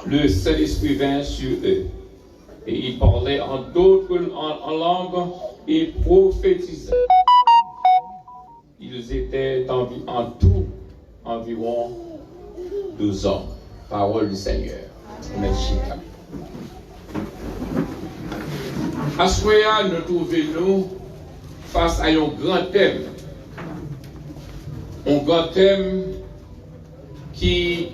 le Saint-Esprit vint sur eux, et ils parlaient en d'autres langues et prophétisaient. Ils étaient en tout environ 12 hommes. Parole du Seigneur. Merci. À Soya, nous trouvons face à un grand thème. Un grand thème qui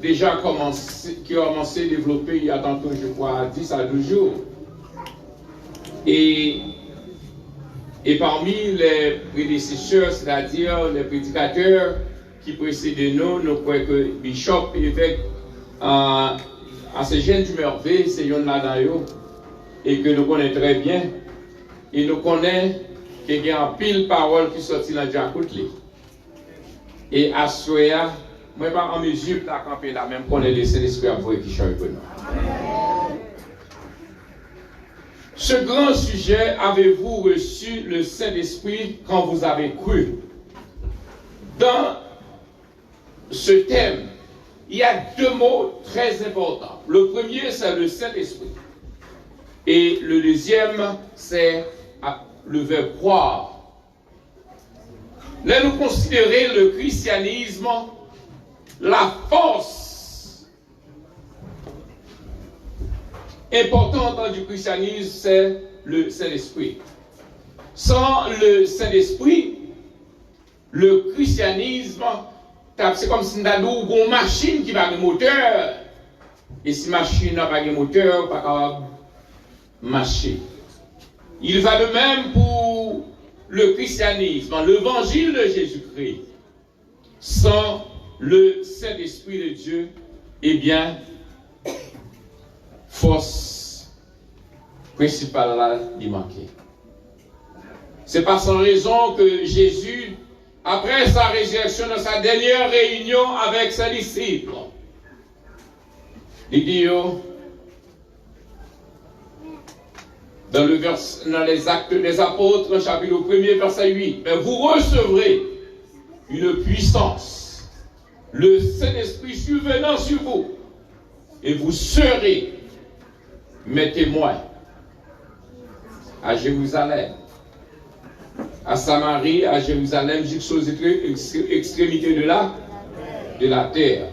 déjà commencé à développer il y a tantôt, je crois, 10 à 12 jours. Et parmi les prédécesseurs, c'est-à-dire les prédicateurs qui précédaient nous croyons que Bishop, évêque, à ces jeunes du Merveille, c'est Yon Nadayo, et que nous connaissons très bien, et nous connaissons qu'il y a un pile parole qui sortit dans Djakoutli. Et à Soya, moi, pas en mesure de camper là, même qu'on est laissé l'esprit à vous qui change pour nous. Ce grand sujet, avez-vous reçu le Saint-Esprit quand vous avez cru? Dans ce thème, il y a deux mots très importants. Le premier, c'est le Saint-Esprit. Et le deuxième, c'est le verbe croire. Là, nous considérons le christianisme, la force importante du christianisme, c'est le Saint-Esprit. Sans le Saint-Esprit, le christianisme, c'est comme si nous avions une machine qui n'a pas de moteur. Et si la machine n'a pas de moteur, pas capable de marcher. Il va de même pour le christianisme, l'évangile de Jésus-Christ. Sans le Saint-Esprit de Dieu, eh bien, force principale là, il manquait. C'est pas sans raison que Jésus, après sa résurrection, dans sa dernière réunion avec ses disciples, il dit, dans les Actes des Apôtres, chapitre 1er, verset 8, mais vous recevrez une puissance, le Saint-Esprit survenant sur vous, et vous serez mes témoins à Jérusalem, à Samarie, à Jérusalem, jusqu'aux extrémités de la terre.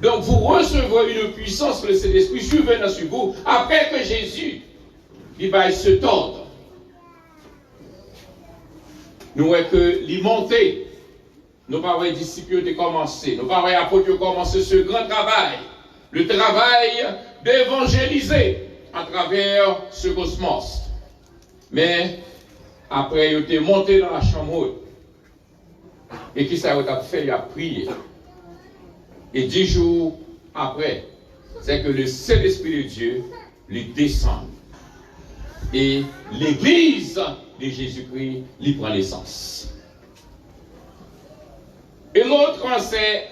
Donc vous recevrez une puissance, le Saint-Esprit survenant sur vous, après que Jésus il va se tordre. Nous voyons que les montées, nos parents disciples ont commencé, nos parents apôtres ont commencé ce grand travail, le travail d'évangéliser à travers ce cosmos. Mais après, ils ont été montés dans la chambre haute. Et qui ça a fait? Il a prié. Et 10 jours après, c'est que le Saint-Esprit de Dieu lui descend. Et l'église de Jésus-Christ lui prend naissance. Et l'autre, c'est: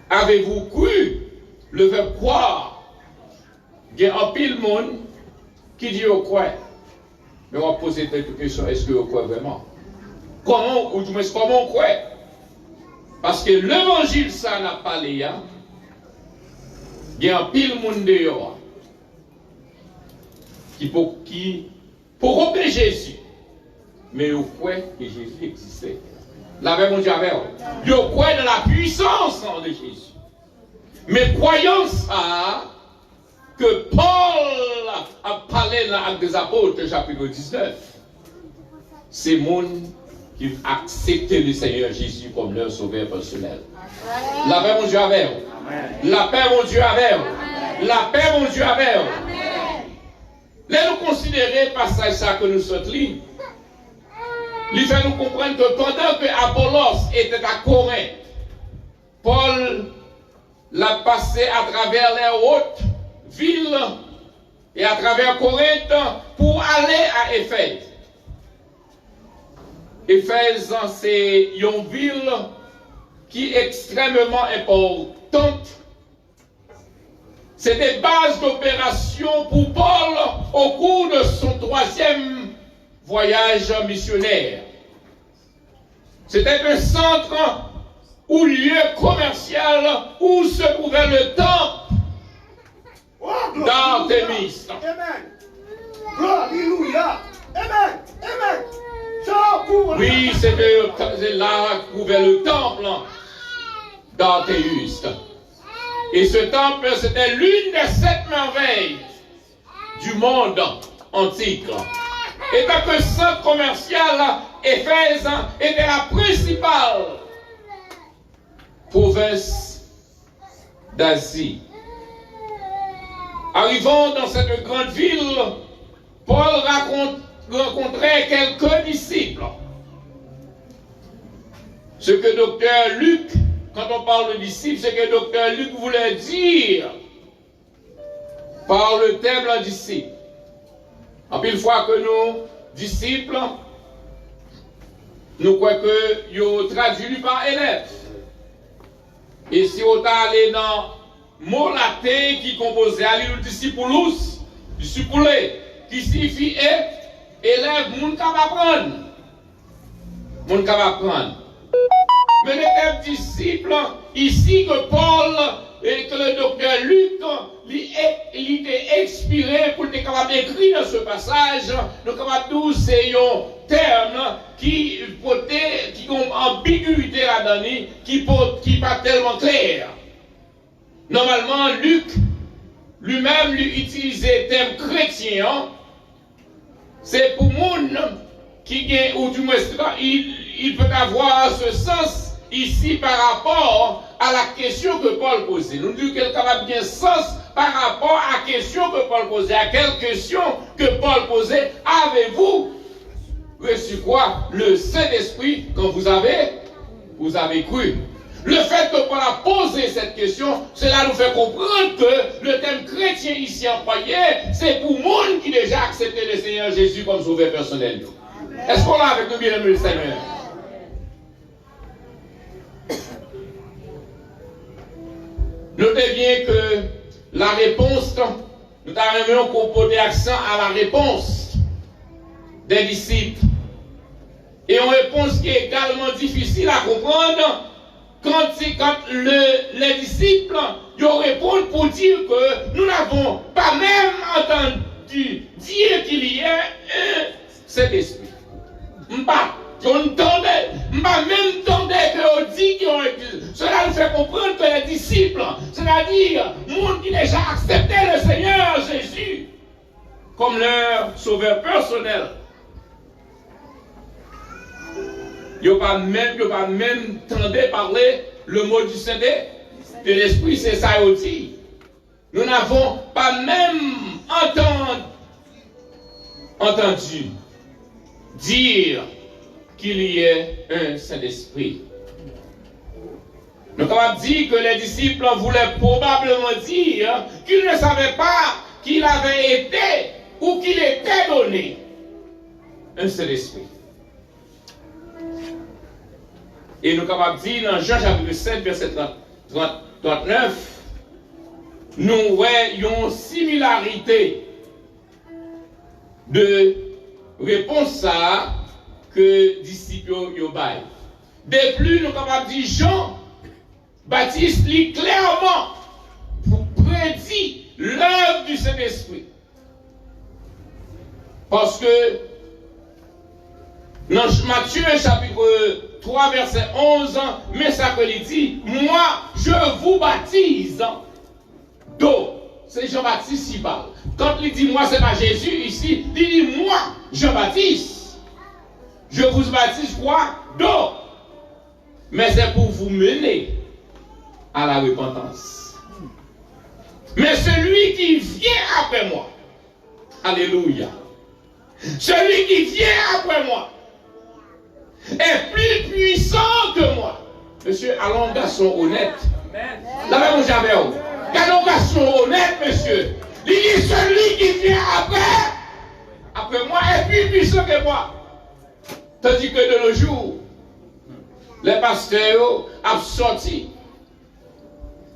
avez-vous cru? Le verbe croire. Il y a un pile monde qui dit au quoi. Mais on va poser cette question: est-ce que vous croyez vraiment? Comment, ou du moins, comment on croit? Parce que l'évangile, ça n'a pas les gens. Il y a un pile monde dehors qui pour repérer Jésus, mais vous croyez que Jésus existait. La même Dieu avait. Vous croyez dans la puissance de Jésus. Mais croyons ça, que Paul a parlé dans l'Acte des Apôtres, chapitre 19, c'est monde qui acceptent le Seigneur Jésus comme leur sauveur personnel. La paix, mon Dieu, avec vous. La paix, mon Dieu, avec vous. La paix, mon Dieu, avec vous. Là, nous considérons passage ça que nous sommes là. Il fait nous comprendre que pendant que Apollos était à Corinthe, Paul l'a passé à travers les hautes villes et à travers Corinthe pour aller à Éphèse. Éphèse, c'est une ville qui est extrêmement importante. C'est des bases d'opération pour Paul au cours de son 3e voyage missionnaire. C'était un centre ou lieu commercial où se trouvait le temple d'Artémis. Amen. Alléluia. Amen. Amen. Oui, c'est là où trouvait le temple d'Artémis. Et ce temple, c'était l'une des 7 merveilles du monde antique. Et donc, le centre commercial, Éphèse, était la principale province d'Asie. Arrivant dans cette grande ville, Paul rencontrait quelques disciples. Ce que docteur Luc, quand on parle de disciples, c'est que docteur Luc voulait dire par le terme disciple. En plus, une fois que nous, disciples, nous croyons que nous traduit par élève. Et si on est allé dans le mot latin qui composait à l'île discipulus, discipulé, qui signifie élève, moun ka va prendre. Moun ka va prendre. Mais le terme disciple, ici que Paul et que le docteur Luc, il était expiré pour être capable d'écrire dans ce passage, nous capables tous c'est un terme qui ont ambiguïté là-dedans, qui pas tellement clair. Normalement, Luc lui-même lui utilisait le terme chrétien, c'est pour monde qui gagne, ou du moins il peut avoir ce sens ici par rapport à la question que Paul posait. Nous disons qu'elle a bien sens par rapport à la question que Paul posait. À quelle question que Paul posait? Avez-vous reçu quoi? Le Saint-Esprit quand vous avez cru. Le fait que Paul a posé cette question, cela nous fait comprendre que le thème chrétien ici employé, c'est pour monde qui déjà accepté le Seigneur Jésus comme sauveur personnel. Est-ce qu'on l'a avec nous, bien aimé le Seigneur? Notez bien que la réponse, nous avons porté accent à la réponse des disciples. Et une réponse qui est également difficile à comprendre quand les disciples répondent pour dire que nous n'avons pas même entendu dire qu'il y a un Saint-Esprit. On entendait, même entendait qu'on dit qu'il y a un. Cela nous fait comprendre que les disciples, c'est-à-dire le monde qui déjà accepté le Seigneur Jésus comme leur sauveur personnel, il n'y a pas même entendu parler le mot du Saint-Esprit. De l'Esprit, c'est ça aussi. Nous n'avons pas même entendu dire qu'il y ait un Saint-Esprit. Nous avons dit que les disciples voulaient probablement dire qu'ils ne savaient pas qu'il avait été ou qu'il était donné un Saint-Esprit. Et nous avons dit dans Jean chapitre 7, verset 39, nous voyons une similarité de réponse à que disciples yobaï. De plus, nous avons dit Jean-Baptiste lit clairement pour prédire l'œuvre du Saint-Esprit. Parce que dans Matthieu chapitre 3 verset 11, mais ça que il dit, moi je vous baptise d'eau. C'est Jean-Baptiste qui parle. Quand il dit moi, c'est pas Jésus ici, il dit moi, Jean-Baptiste. Je vous baptise quoi? D'eau. Mais c'est pour vous mener à la repentance. Mais celui qui vient après moi, alléluia, celui qui vient après moi est plus puissant que moi. Monsieur, allons garçon honnête. La même j'avais. Allons garçon honnête, monsieur. Il dit celui qui vient après moi est plus puissant que moi. Tandis que de nos jours, les pasteurs ont sorti.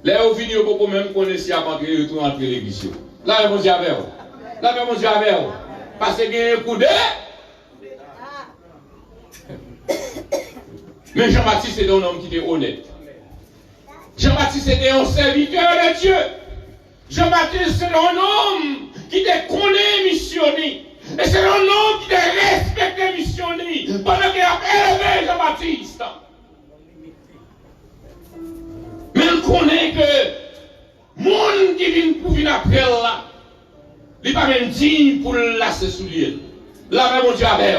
Les ovini au beaucoup même connaissent avant que ils retournent entre l'église. La même j'avais. La même j'avais. Parce qu'il y a un coup de. Mais Jean-Baptiste était un homme qui était honnête. Jean-Baptiste était un serviteur de Dieu. Jean-Baptiste c'est un homme qui était connu missionné. Et c'est un homme qui était respecté missionné. Pendant qu'il a élevé Jean-Baptiste. Mais on connaît que le monde qui vient pour venir après là, il n'est pas même digne pour lasser sous lui. La paix mon Dieu avec.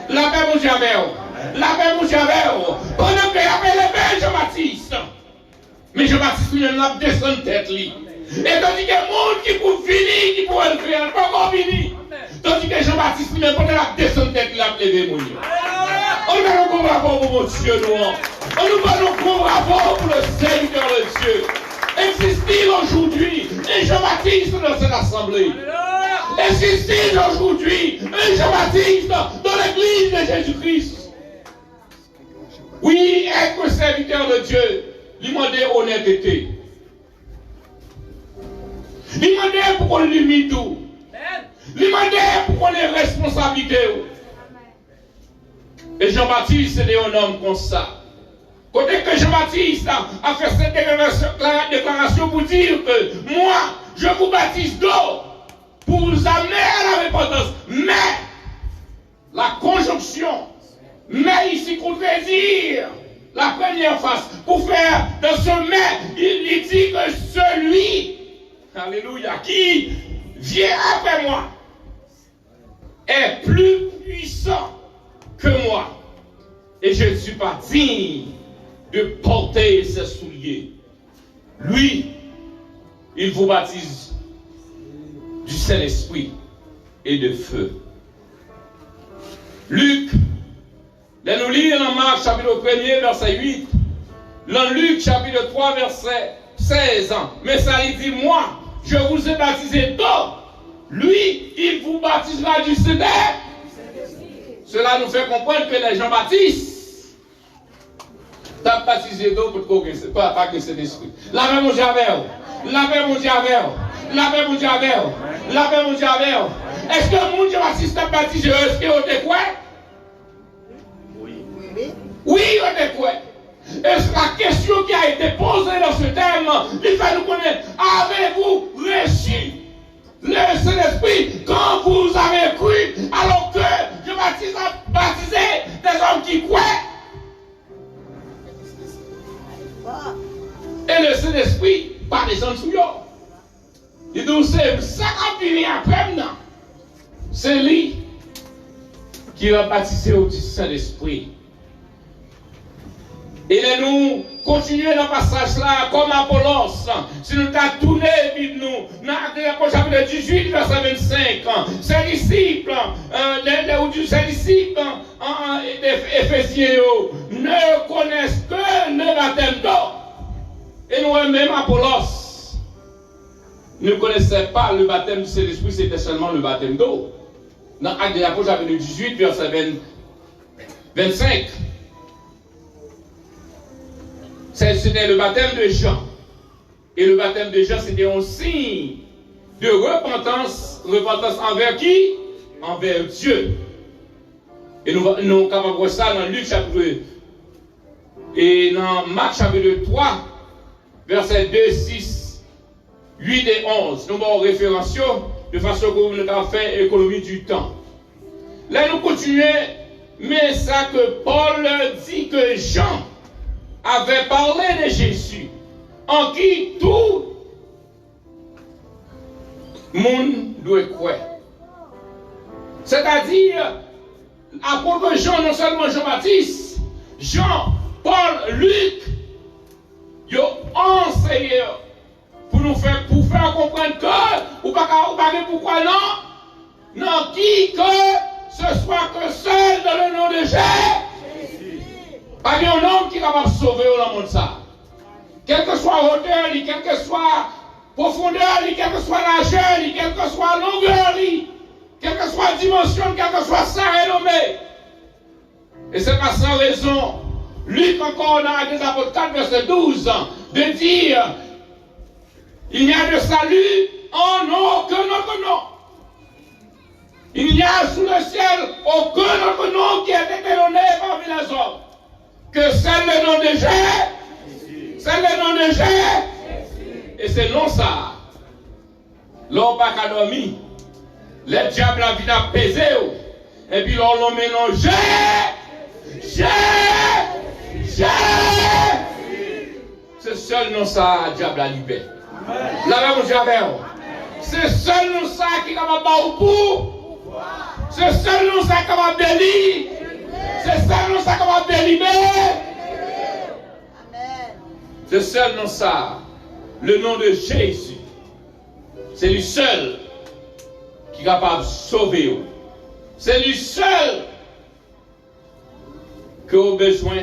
La paix mon Dieu avec. La paix mon Dieu avec. Pendant qu'il a élevé Jean-Baptiste. Mais Jean-Baptiste lui n'a pas descendu tête lui. Et tandis que le monde qui peut finir, qui peut le faire, pas encore fini. Tandis que Jean-Baptiste lui-même, quand il a descendu tête, il a levé mon Dieu. On va nous bravo pour mon Dieu, nous. On nous va nous bravo pour le Seigneur de Dieu. Existe-t-il aujourd'hui un Jean-Baptiste dans cette assemblée? Existe-t-il aujourd'hui un Jean-Baptiste dans l'église de Jésus-Christ? Oui, être serviteur de Dieu, lui demander honnêteté. Lui demander pour qu'on lui tout. Lui demander pour qu'on ait responsabilité. Et Jean-Baptiste, c'était un homme comme ça. Côté que Jean-Baptiste a fait cette déclaration pour dire que moi, je vous baptise d'eau pour vous amener à la repentance. Mais, la conjonction, mais ici contredire la première phase. Pour faire dans ce mais, il dit que celui, alléluia, qui vient après moi est plus puissant que moi. Et je ne suis pas digne de porter ses souliers. Lui, il vous baptise du Saint-Esprit et de feu. Luc, nous lisons dans Marc chapitre 1er, verset 8, Dans Luc chapitre 3 verset 16. Mais ça il dit, moi, je vous ai baptisé d'eau. Lui, il vous baptisera du Saint-Esprit. Cela nous fait comprendre que les gens baptisent. T'as baptisé d'eau pour que pas que c'est l'esprit. Lavez mon javel. Lavez mon javel. Lavez mon javel. Lavez mon javel. Est-ce que le monde baptiste t'a baptisé? Est-ce que vous êtes quoi? Oui. Oui, vous êtes quoi? Est-ce que la question qui a été posée dans ce thème, il fait nous connaître, avez-vous reçu le Saint-Esprit quand vous avez cru, alors que je baptisé des hommes qui croient? Et le Saint-Esprit, pas des gens sous eux. Il dit, c'est ça qui vient après maintenant. C'est lui qui va baptiser au Saint-Esprit. Et là, nous continuons dans le passage là, comme Apollos. Si nous avons tourné, nous, dans le chapitre 18, verset 25, ces disciples, d'Éphésiens ne connaissent que le baptême d'eau. Et nous-mêmes, Apollos, ne connaissait pas le baptême du Saint-Esprit, c'était seulement le baptême d'eau. Dans Actes des Apôtres, chapitre 18, verset 25. C'était le baptême de Jean. Et le baptême de Jean, c'était un signe de repentance. Repentance envers qui? Envers Dieu. Et nous sommes capables de voir ça dans Luc chapitre et dans Marc chapitre 3, versets 2, 6, 8 et 11. Nous avons référence de façon que nous avons fait économie du temps. Là, nous continuons, mais ça que Paul dit que Jean avait parlé de Jésus, en qui tout le monde doit croire. C'est-à-dire, apôtre Jean, non seulement Jean-Baptiste, Jean, Paul, Luc, ils ont enseigné pour faire comprendre que, ou pas pourquoi non, non, qui que ce soit que seul dans le nom de Jésus. Pas un homme qui est capable de sauver dans le monde ça. Quelle que soit la hauteur, quelle que soit la profondeur, quelle que soit la largeur, quelle que soit la longueur, quelle que soit la dimension, quelle que soit sa renommée. Et c'est pas sans raison, Luc encore dans Actes des Apôtres 4, verset 12, de dire, il n'y a de salut en aucun autre nom. Il n'y a sous le ciel aucun autre nom qui a été donné parmi les hommes que c'est le nom de Jésus. C'est le nom de Jésus. Et c'est non ça. L'homme n'a pas dormi. Le diable a venu apaiser. Et puis l'on l'a mélangé. C'est seul non ça, le diable a libéré. La même Javel. C'est seul non ça qui est capable de pour. C'est seul non ça qui est capable de délivrer. C'est seul non ça qui est capable de délivrer. C'est seul non ça. Le nom de Jésus. C'est lui seul qui est capable de sauver. C'est lui seul que vous avez besoin.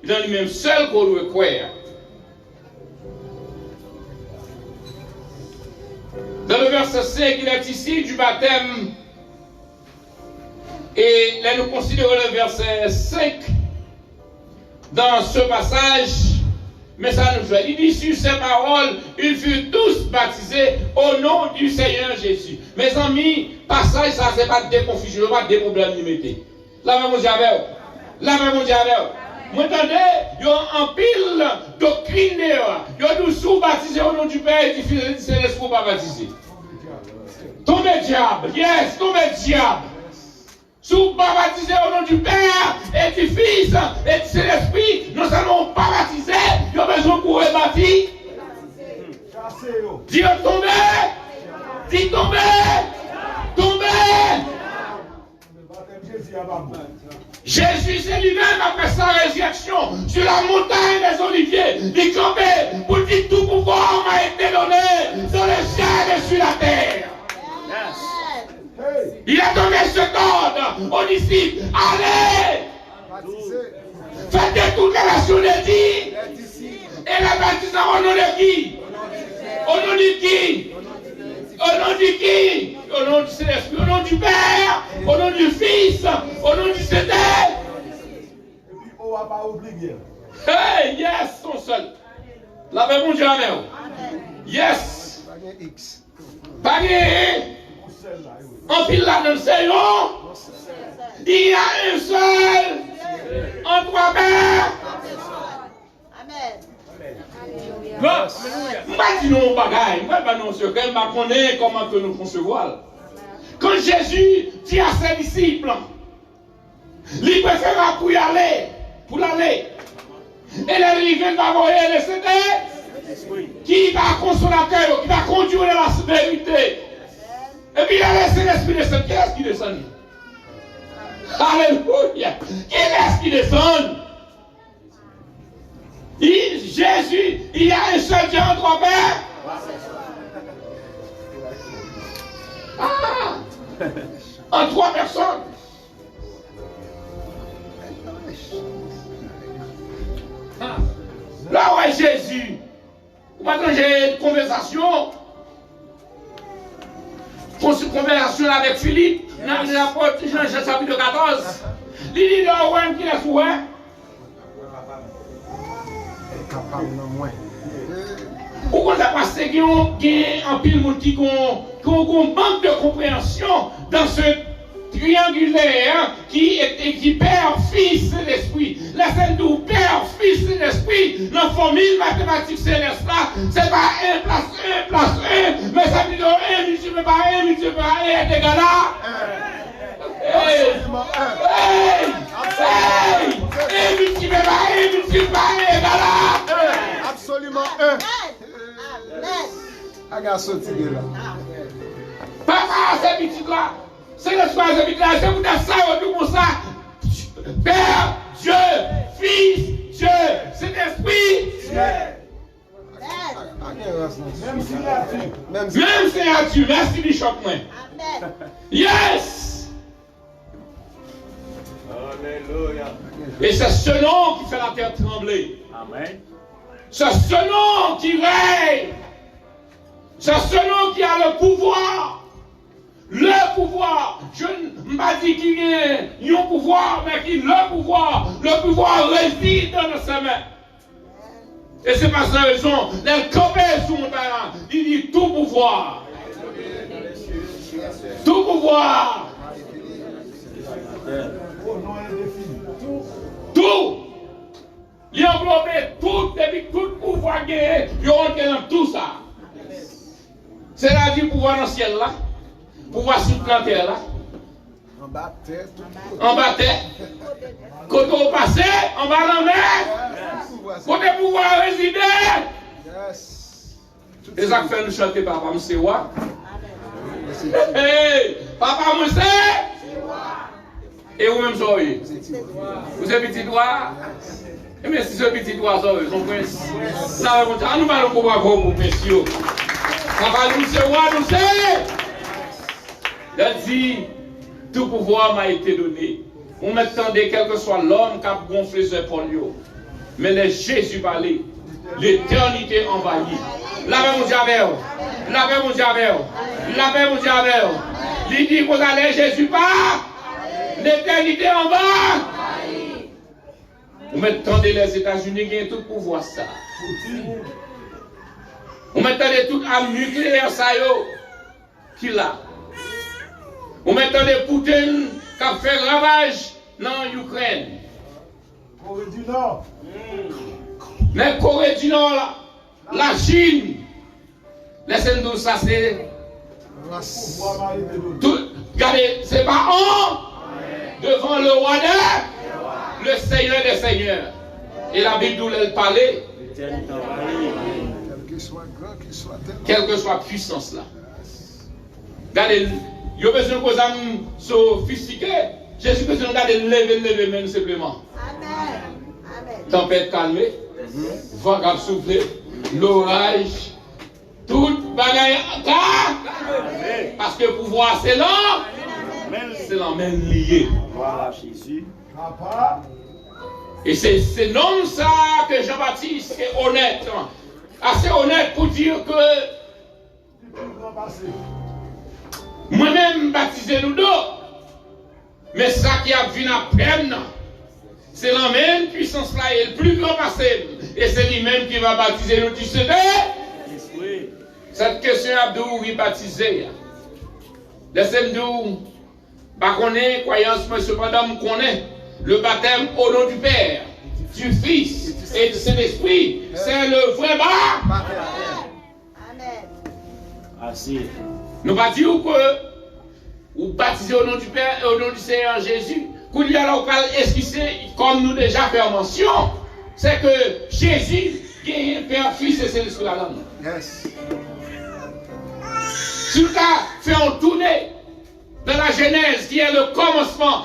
Il est lui-même seul qu'on doit croire. Dans le verset 5, il est ici du baptême. Et là, nous considérons le verset 5 dans ce passage. Mais ça nous fait. Il dit sur ces paroles, ils furent tous baptisés au nom du Seigneur Jésus. Mes amis, passage, ça, c'est pas des confusions, pas des problèmes limités. La même Javel. La même Javel. Vous entendez? Il y a un pile doctrine. Il y a nous sous baptisés au nom du Père et du Fils et du Saint-Esprit pour pas baptiser. Tombez diable. Yes, tombez diable. Sous pas baptisé au nom du Père et du Fils et du Saint-Esprit, nous allons pas baptiser, il y a besoin pour rebâtir. Dis tomber, dis tomber, tomber. Jésus c'est lui-même après sa résurrection sur la montagne des Oliviers, il campait pour dire tout pouvoir m'a été donné dans le ciel et sur la terre. Il a donné cet ordre aux disciples. Allez! Faites de toutes les nations des dits. Et la baptisation au nom de qui? Au nom de qui? Au nom de qui? Au nom du Saint-Esprit, au nom du Père, au nom du Fils, au nom du Saint-Esprit. Et puis, on va pas oublier. Hey, yes, son seul. Lavez mon Dieu, amen. Yes. Pas de X. Pas en pile là dans le Seigneur. Il y a un seul. En trois pères. Moi, je dis non, bagaille. Moi, je ne sais pas comment que nous concevons. Quand Jésus dit à ses disciples, il préfère pour y aller, pour l'aller. Et là, il vient d'envoyer le Saint-Esprit qui va consolateur, qui va conduire la vérité. Et puis il a laissé l'Esprit descendre. Qui est-ce qui descend? Alléluia. Qui est-ce qui descend? Jésus, il y a un seul Dieu en trois pères. Ah! En trois personnes. Ah. Là où est Jésus? Maintenant j'ai une conversation avec Philippe dans l'apôtre Jean chapitre 14. Il dit là qui est souhait. Pourquoi ça passe qu'il y a un pile monde qui manque de compréhension dans ce triangulaire qui Père, Fils et l'Esprit. La scène d'où Père, Fils et l'Esprit, dans la formule mathématique céleste là, c'est pas 1 plus 1, mais ça veut dire 1 multiplié par 1 multiplié par 1 est égal à 1 multiplié par 1 multiplié par 1 est égal à absolument 1. Regarde ce tigre là. Papa, c'est petit là. C'est l'espoir, c'est petit là. C'est vous dire ça, tout comme ça. Père, Dieu, Fils, Dieu, Saint-Esprit. Même signature. Merci, Bishop. Yes. Alléluia. Et c'est ce nom qui fait la terre trembler. Amen. C'est ce nom qui règne. C'est ce nom qui a le pouvoir. Le pouvoir. Je ne m'ai pas dit qu'il y a un pouvoir, mais qu'il le pouvoir. Le pouvoir réside dans ses mains. Et c'est par cette raison, les copains sur mon terrain, il dit tout pouvoir. Tout pouvoir. Tout. Il a englobé tout, depuis tout pouvoir gagné, il rentre dans tout ça. C'est-à-dire pouvoir dans le ciel là, pouvoir sur la terre là. En bas terre, en bas terre. Côté au passé, en bas dans la mer. Côté pouvoir résider. Et ça fait nous chanter papa, c'est quoi? Hey, papa, moi c'est. Et vous-même soyez. Vous êtes petit doigt. Et bien si ce petit doigt soyez, son prince. Ça va nous allons pouvoir pour messieurs. Papa, nous c'est roi, nous c'est. Il dit, tout pouvoir m'a été donné. On m'attendait quel que soit l'homme qui a gonflé ses épaules. Mais les Jésus parlait. L'éternité envahie. Lavez mon diable. Lavez mon diable. Lavez mon diable. Il dit, vous allez Jésus pas. L'éternité en bas. Vous m'attendez les États-Unis qui ont tout pouvoir ça. Vous m'attendez tout arme nucléaire ça qui l'a. Vous m'attendez Poutine qui a fait ravage dans l'Ukraine. Corée du Nord. Mais Corée du Nord là, la Chine. Laissez-nous ça c'est. Tout, regardez, c'est pas on devant le roi de le Seigneur des Seigneurs. Et la Bible nous elle parlait. Quelle que soit puissance là. Regardez, il y a besoin de causes sophistiquées. Jésus besoin de regarder lever même simplement. Amen. Tempête calmée, vent qui a soufflé, l'orage, toute bagaille parce que pouvoir c'est là, c'est la même liée. Voilà Jésus. Papa, Et c'est non ça que Jean-Baptiste est honnête, assez honnête pour dire que moi-même baptisé nous deux, mais ça qui a vu à peine, c'est la même puissance là et le plus grand passé, et c'est lui-même qui va baptiser nous. Tu sais, cette question Abdou qui baptisé, laissez-nous, pas connaître croyance, mais cependant me connaît. Le baptême au nom du Père, du Fils et du Saint-Esprit, c'est le vrai baptême. Amen. Nous ne pas dire que vous baptisez au nom du Père et au nom du Seigneur Jésus, qu'on y a là, on va expliquer, comme nous déjà fait mention, c'est que Jésus gagne Père, Fils et Saint-Esprit là dedans. Yes. Si vous fait un tournée dans la Genèse, qui est le commencement,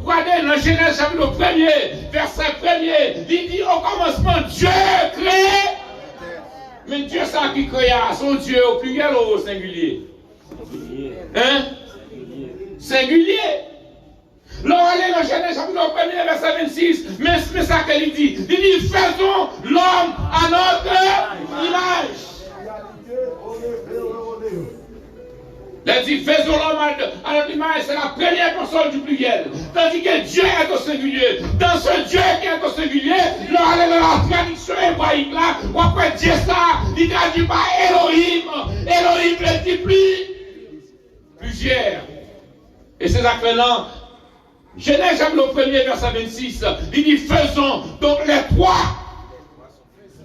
regardez dans la Genèse chapitre 1er, verset 1er, il dit au commencement, Dieu crée. Mais Dieu ça qui crée, son Dieu au pluriel ou au singulier? Hein? Singulier. Allez dans Genèse chapitre 1er, verset 26, mais ça qu'il dit, il dit, faisons l'homme à notre image. Il dit, faisons l'homme à notre image, c'est la première personne du pluriel. Tandis que Dieu est au singulier. Dans ce Dieu qui est au singulier, là, dans la tradition hébraïque, là, on peut dire ça, il traduit par Elohim. Elohim multiplie plusieurs. Et c'est ça que maintenant, Genèse chapitre 1er, verset 26, il dit, faisons. Donc les trois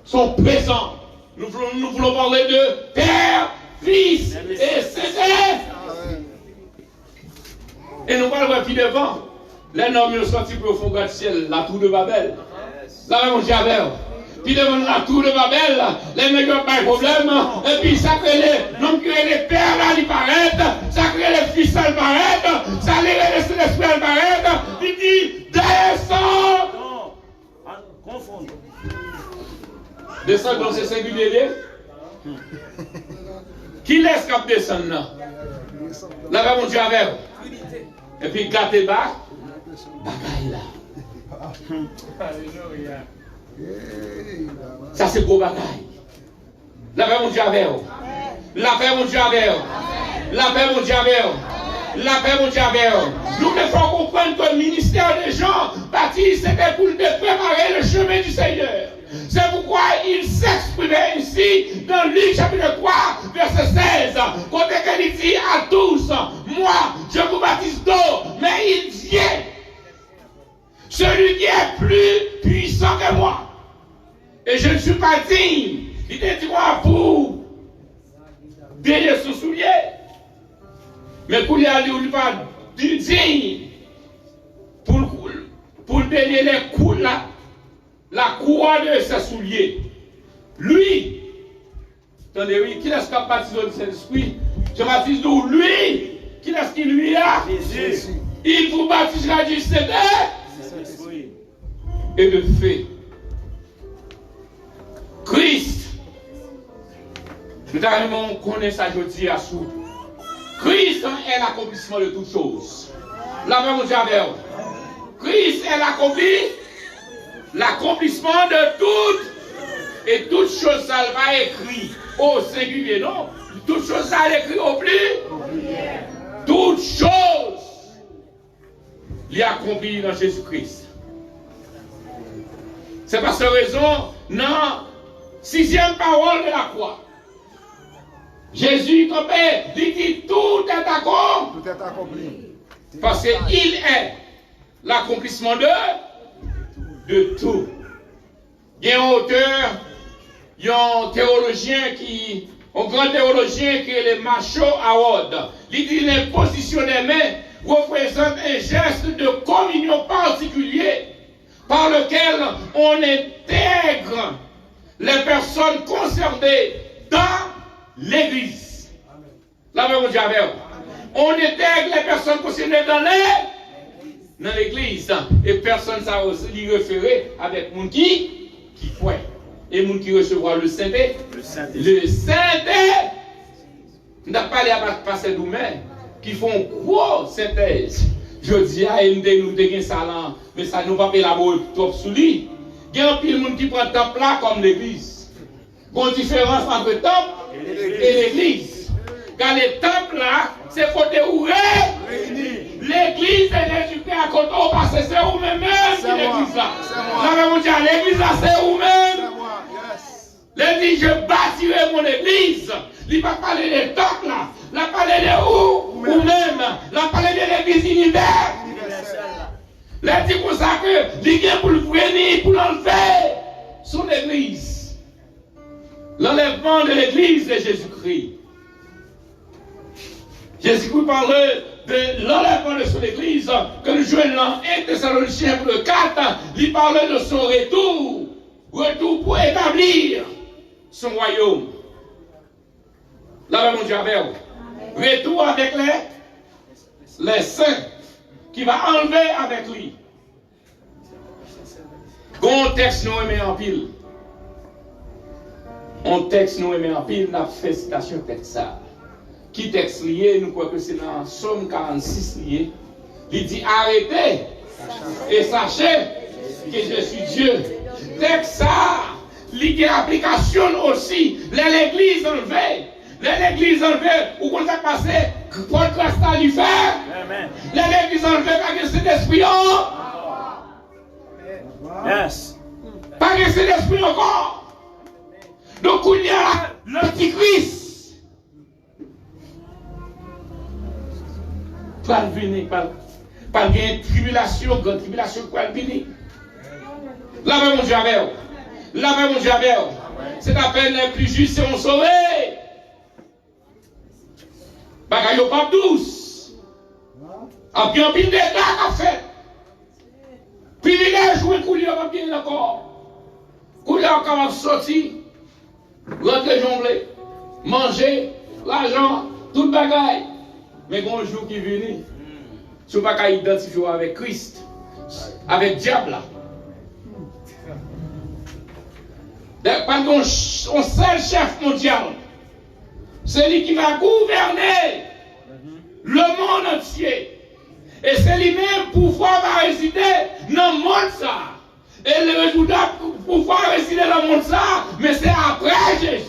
sont présents. Nous voulons parler de Père, Fils et Saint-Esprit. Et nous parlons plus devant. Les normes sont sortis pour fond du ciel, la tour de Babel. Là, mon diable. Puis devant la tour de Babel, les nègres n'ont pas de problème. Et puis ça crée les pères là, ils paraissent. Ça crée les fils là, ils paraissent. Ça crée les Saint-Esprit, ils paraissent. Il dit, descends. Non, confondre. Descends dans ce singulier. Qui laisse cap descendre là? Là, mon Dieu avec. Et puis, gâtez bas. Bagaille là. Ça, c'est gros bagaille. La paix, mon Dieu avec. La paix, mon Dieu avec. La paix, mon Dieu avec. La paix, mon Dieu avec. Nous devons comprendre que le ministère des gens baptisés, c'était pour préparer le chemin du Seigneur. C'est pourquoi il s'exprimait ici dans Luc chapitre 3, verset 16. Quand il dit à tous, moi, je vous baptise d'eau, mais il vient. Celui qui est plus puissant que moi. Et je ne suis pas digne. Il dit moi pour délier son soulier. Mais pour lui aller, il n'est pas digne pour délier les coups là. La couronne de ses souliers. Lui, attendez, oui, qui est-ce qui a baptisé de Saint-Esprit? Je baptise d'où? Lui, qui est-ce qui lui a? Jésus. Il vous baptisera du Saint-Esprit et de feu. Christ, nous avons connu ça, je dis à sous. Christ est l'accomplissement de toutes choses. La même chose avec Christ est l'accomplissement de toutes et toutes choses, ça va écrit au singulier, non? Toutes choses, ça écrit au plus. Toutes choses, il est accompli dans Jésus-Christ. C'est par cette raison, non, 6e parole de la croix. Jésus, comme il dit tout est accompli. Tout est accompli. Parce qu'il est l'accomplissement de tout. Il y a un auteur, il y a un théologien un grand théologien qui est le Macho Award. Il dit l'imposition des mains représente un geste de communion particulier par lequel on intègre les personnes concernées dans l'église. La même chose. On intègre les personnes concernées dans l'église. Et personne ne s'est référé avec les gens qui croient. Et les gens qui recevront le Saint-Esprit. Le Saint-Esprit. On n'a pas les passer nous-mêmes qui font grosse synthèse Je dis à nous de ça là, mais ça nous va pas élaborer trop sous lui. Il y a un pile monde qui prend le temple là comme l'église. Il y a une différence entre le temple et l'église. Car le temple là, c'est côté où l'église est Jésus-Christ à côté parce que c'est vous-même qui l'église là. L'église là, c'est vous-même. L'église, je bâtirai mon église. Il va parler des temples là. Il va parler de vous-même. Il va parler de l'église univers. Il dit pour ça que il vient pour le venir, pour l'enlever son église. L'enlèvement de l'église de Jésus-Christ. Jésus-Christ parlait de l'enlèvement de son église que nous jouons dans 1 Thessaloniciens pour le 4. Il parlait de son retour. Retour pour établir son royaume. Là, mon Dieu, avec vous. Retour avec les saints qui va enlever avec lui. Bon texte nous aimé en pile. Un texte nous aimé en pile, n'a fait citation texte ça. Qui texte lié, nous croyons que c'est dans Somme 46 lié. Il dit arrêtez et sachez que je suis Dieu. Texte ça, il y a application aussi. L'église enlevée. L'église enlevée, où qu'on a passé, Paul Christ lui fait. L'église enlevée, pas que c'est d'esprit. Yes. Pas que c'est d'esprit encore. Donc, il y a l'antichrist. Pas venir, pas de tribulation, grande tribulation, quoi venir. Là, mon Dieu, là, mon Dieu, c'est à peine les plus justes seront sauvés. Bagaille pas douce. Après, un pile d'état qu'a fait. Privilège jouer couler pas bien encore. Couler encore sortir, rentrer jongler, manger, l'argent, tout bagaille. Mais il y a un jour qui vient, tu ne peux pas identifier avec Christ, avec diable. Parce qu'on seul chef mondial, c'est lui qui va gouverner le monde entier. Et c'est lui-même pouvoir va résider dans le monde ça. Et le résultat pouvoir résider dans le monde ça, mais c'est après Jésus.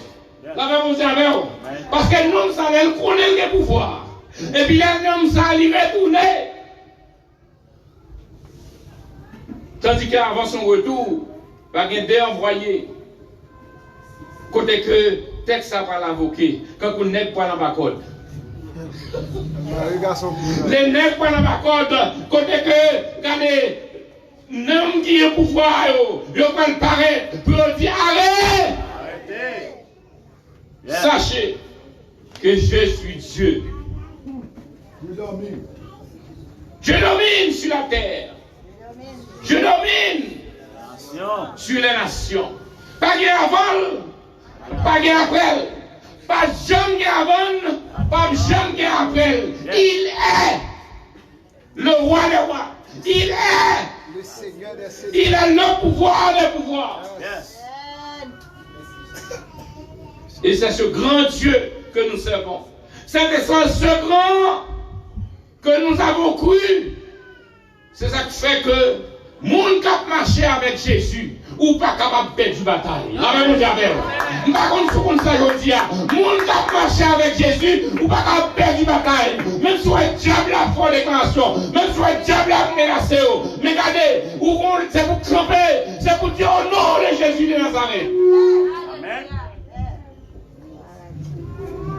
La même chose avec vous. Parce que nous savons qu'on a le pouvoir. Et puis l'homme ça lui retourner. Tandis qu'avant son retour, il va y a envoyé. Côté que texte ça va l'invoquer. Quand on n'est pas dans la code. Les nègres pas dans la code. Côté que, regardez, l'homme qui a pouvoir, il va le paraître. Pour dire arrêtez. Yeah. Sachez que je suis Dieu. Je domine sur la terre. Je domine sur les nations. Pas de avant, pas de après. Pas jamais avant, pas jamais après. Il est le roi des rois. Il est le pouvoir des pouvoirs. Et c'est ce grand Dieu que nous servons. C'est ce grand que nous avons cru. C'est ça qui fait que monde qui marché avec Jésus ou pas capable de perdre une bataille. La même chose avec vous. Par contre, il faut qu'on sache aujourd'hui, monde qui marché avec Jésus ou pas capable de perdre une bataille. Même si le diable a fait déclaration, même si le diable a menacé, mais regardez, c'est pour camper, c'est pour dire au nom de Jésus de Nazareth. Amen.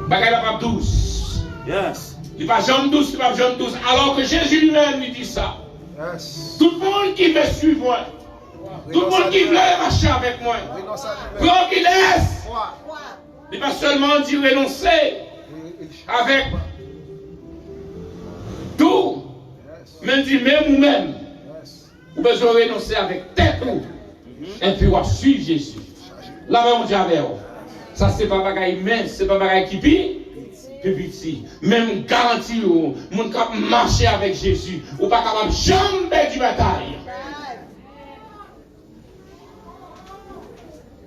Bagaille la pape douce. Yes. Il va jamais douce, il va jamais douce. Alors que Jésus lui-même lui dit ça. Yes. Tout le monde qui veut suivre moi, tout le monde qui veut marcher avec moi, grand qu'il laisse, il va seulement dire renoncer avec tout, mais dit même ou même, vous besoin renoncer avec tête et puis on va suivre Jésus. Là même on ça c'est pas bagaille mince, c'est pas bagaille qui pire. Même garantie, mon cap marcher avec Jésus, ou pas capable jamais du bataille.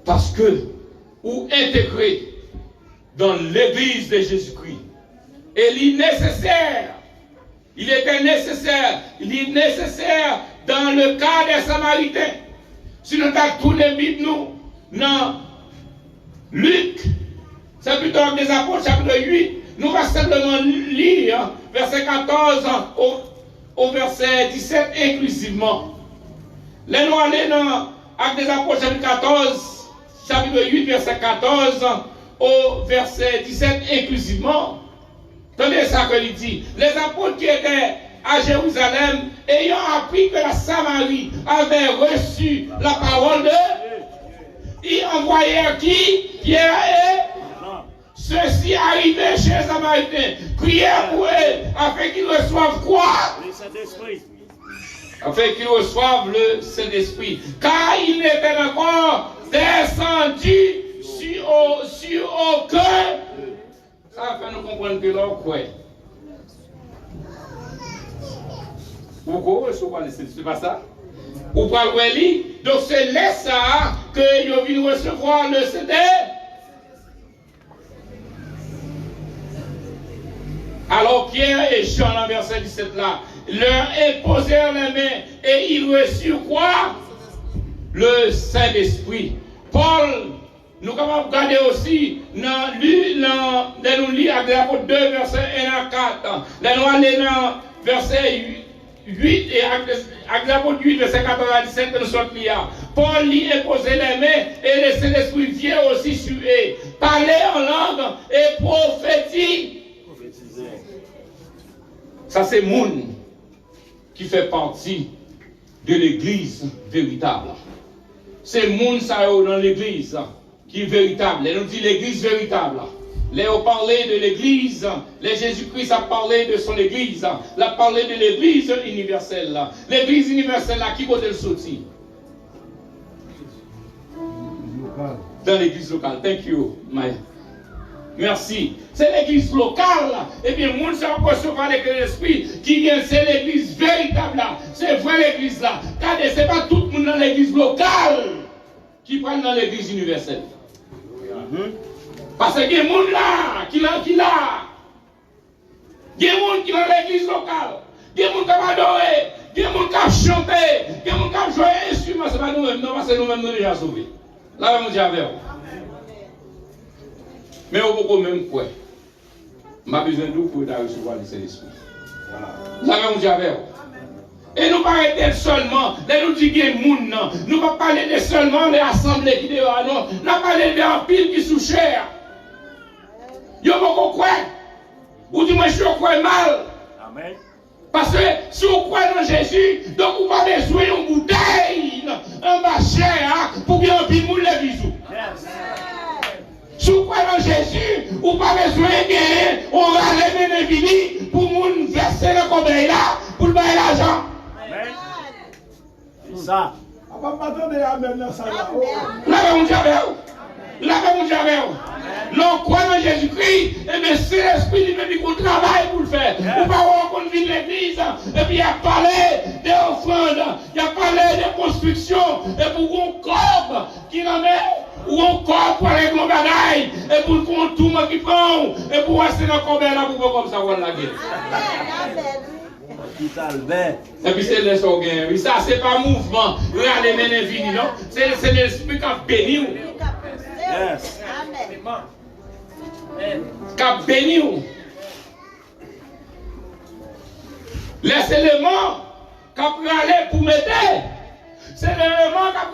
Parce que, ou intégré dans l'église de Jésus-Christ, et il est nécessaire il était nécessaire, il est nécessaire dans le cas des Samaritains. Si nous avons tous les Bibles, nous, dans Luc, c'est plutôt des Apôtres, chapitre 8, nous allons simplement lire verset 14 au verset 17 inclusivement. Là, nous allons dans Actes des Apôtres, chapitre 14, chapitre 8, verset 14 au verset 17 inclusivement. Attendez ça que il dit. Les apôtres qui étaient à Jérusalem, ayant appris que la Samarie avait reçu la parole de Dieu, ils envoyèrent qui? Pierre et ceux-ci arrivaient chez les Samaritains, prièrent pour eux, afin qu'ils reçoivent quoi? Le Saint-Esprit. Afin qu'ils reçoivent le Saint-Esprit. Car il n'était encore descendu sur aucun. Ça fait nous comprendre que l'on croit. Pourquoi? C'est pas ça? Ou pas le donc c'est là ça que ils viennent recevoir le CD. Alors Pierre et Jean, dans verset 17 là, leur imposèrent les mains et ils reçurent quoi? Le Saint-Esprit. Paul, nous pouvons regarder aussi dans nous lire Actes des Apôtres 2, verset 1 à 4. Là, nous allons dans verset 8 et Actes des Apôtres 8, verset 14 à 17, nous sommes là. Paul lui imposait les mains et le Saint-Esprit vient aussi sur eux. Parler en langue et prophétiser. Ça, c'est monde qui fait partie de l'église véritable. C'est monde ça dans l'église qui est véritable. Et nous dit l'église véritable. Là, on parlait de l'église. Là, Jésus-Christ a parlé de son église. Il a parlé de l'église universelle. L'église universelle, qui côté le sorti? Dans l'église locale. Thank you, Maya. Merci. C'est l'église locale. Et bien, monde ça va recevoir avec l'esprit qui vient, c'est l'église véritable là. C'est vrai l'église là. Car ce n'est pas tout le monde dans l'église locale qui prend dans l'église universelle. Parce qu'il y a des gens là, qui là. Il y a des gens qui sont dans l'église locale. Il y a des gens qui vont adorer. Il y a des gens qui vont chanter. Il y a des gens qui vont jouer un instrument. Ce n'est pas nous-mêmes, non, parce que nous-mêmes nous déjà sauvés. Là, on dit avec vous. Mais on peut même quoi? Je n'ai besoin de vous pour recevoir le Saint-Esprit. Là, on dit avec vous. Et nous ne parlons pas seulement, nous disons qu'il y a des gens, nous ne parlons pas seulement des assemblées qui sont non, nous parlons des piles qui sont chères. Vous ne pouvez pas ou dis moi je crois mal. Amen. Parce que si vous croyez dans Jésus, donc vous n'avez pas besoin d'une bouteille, un bachère, pour bien un monde les bisous. Si vous croyez dans Jésus, vous n'avez pas besoin de gagner, on va lever les billes pour nous verser le combien là, pour payer l'argent. C'est ça. L'on croit dans Jésus-Christ, et bien c'est l'Esprit lui-même qui travaille pour le faire. Ou pas qu'on vit l'église, et puis il a parlé des offrandes, il a parlé des constructions, et pour un corps qui n'amène, ou un corps pour aller dans le bagaille, et pour qu'on tout le monde qui prend, et pour rester dans le corps là pour comme ça, voir la guerre. Et puis c'est le slogan. Oui, ça, c'est pas mouvement. Regardez, les vignes, non? C'est l'esprit qui a béni. Yes. Qui a béni. Laissez le mot qui a aller pour m'aider. C'est le mot qui a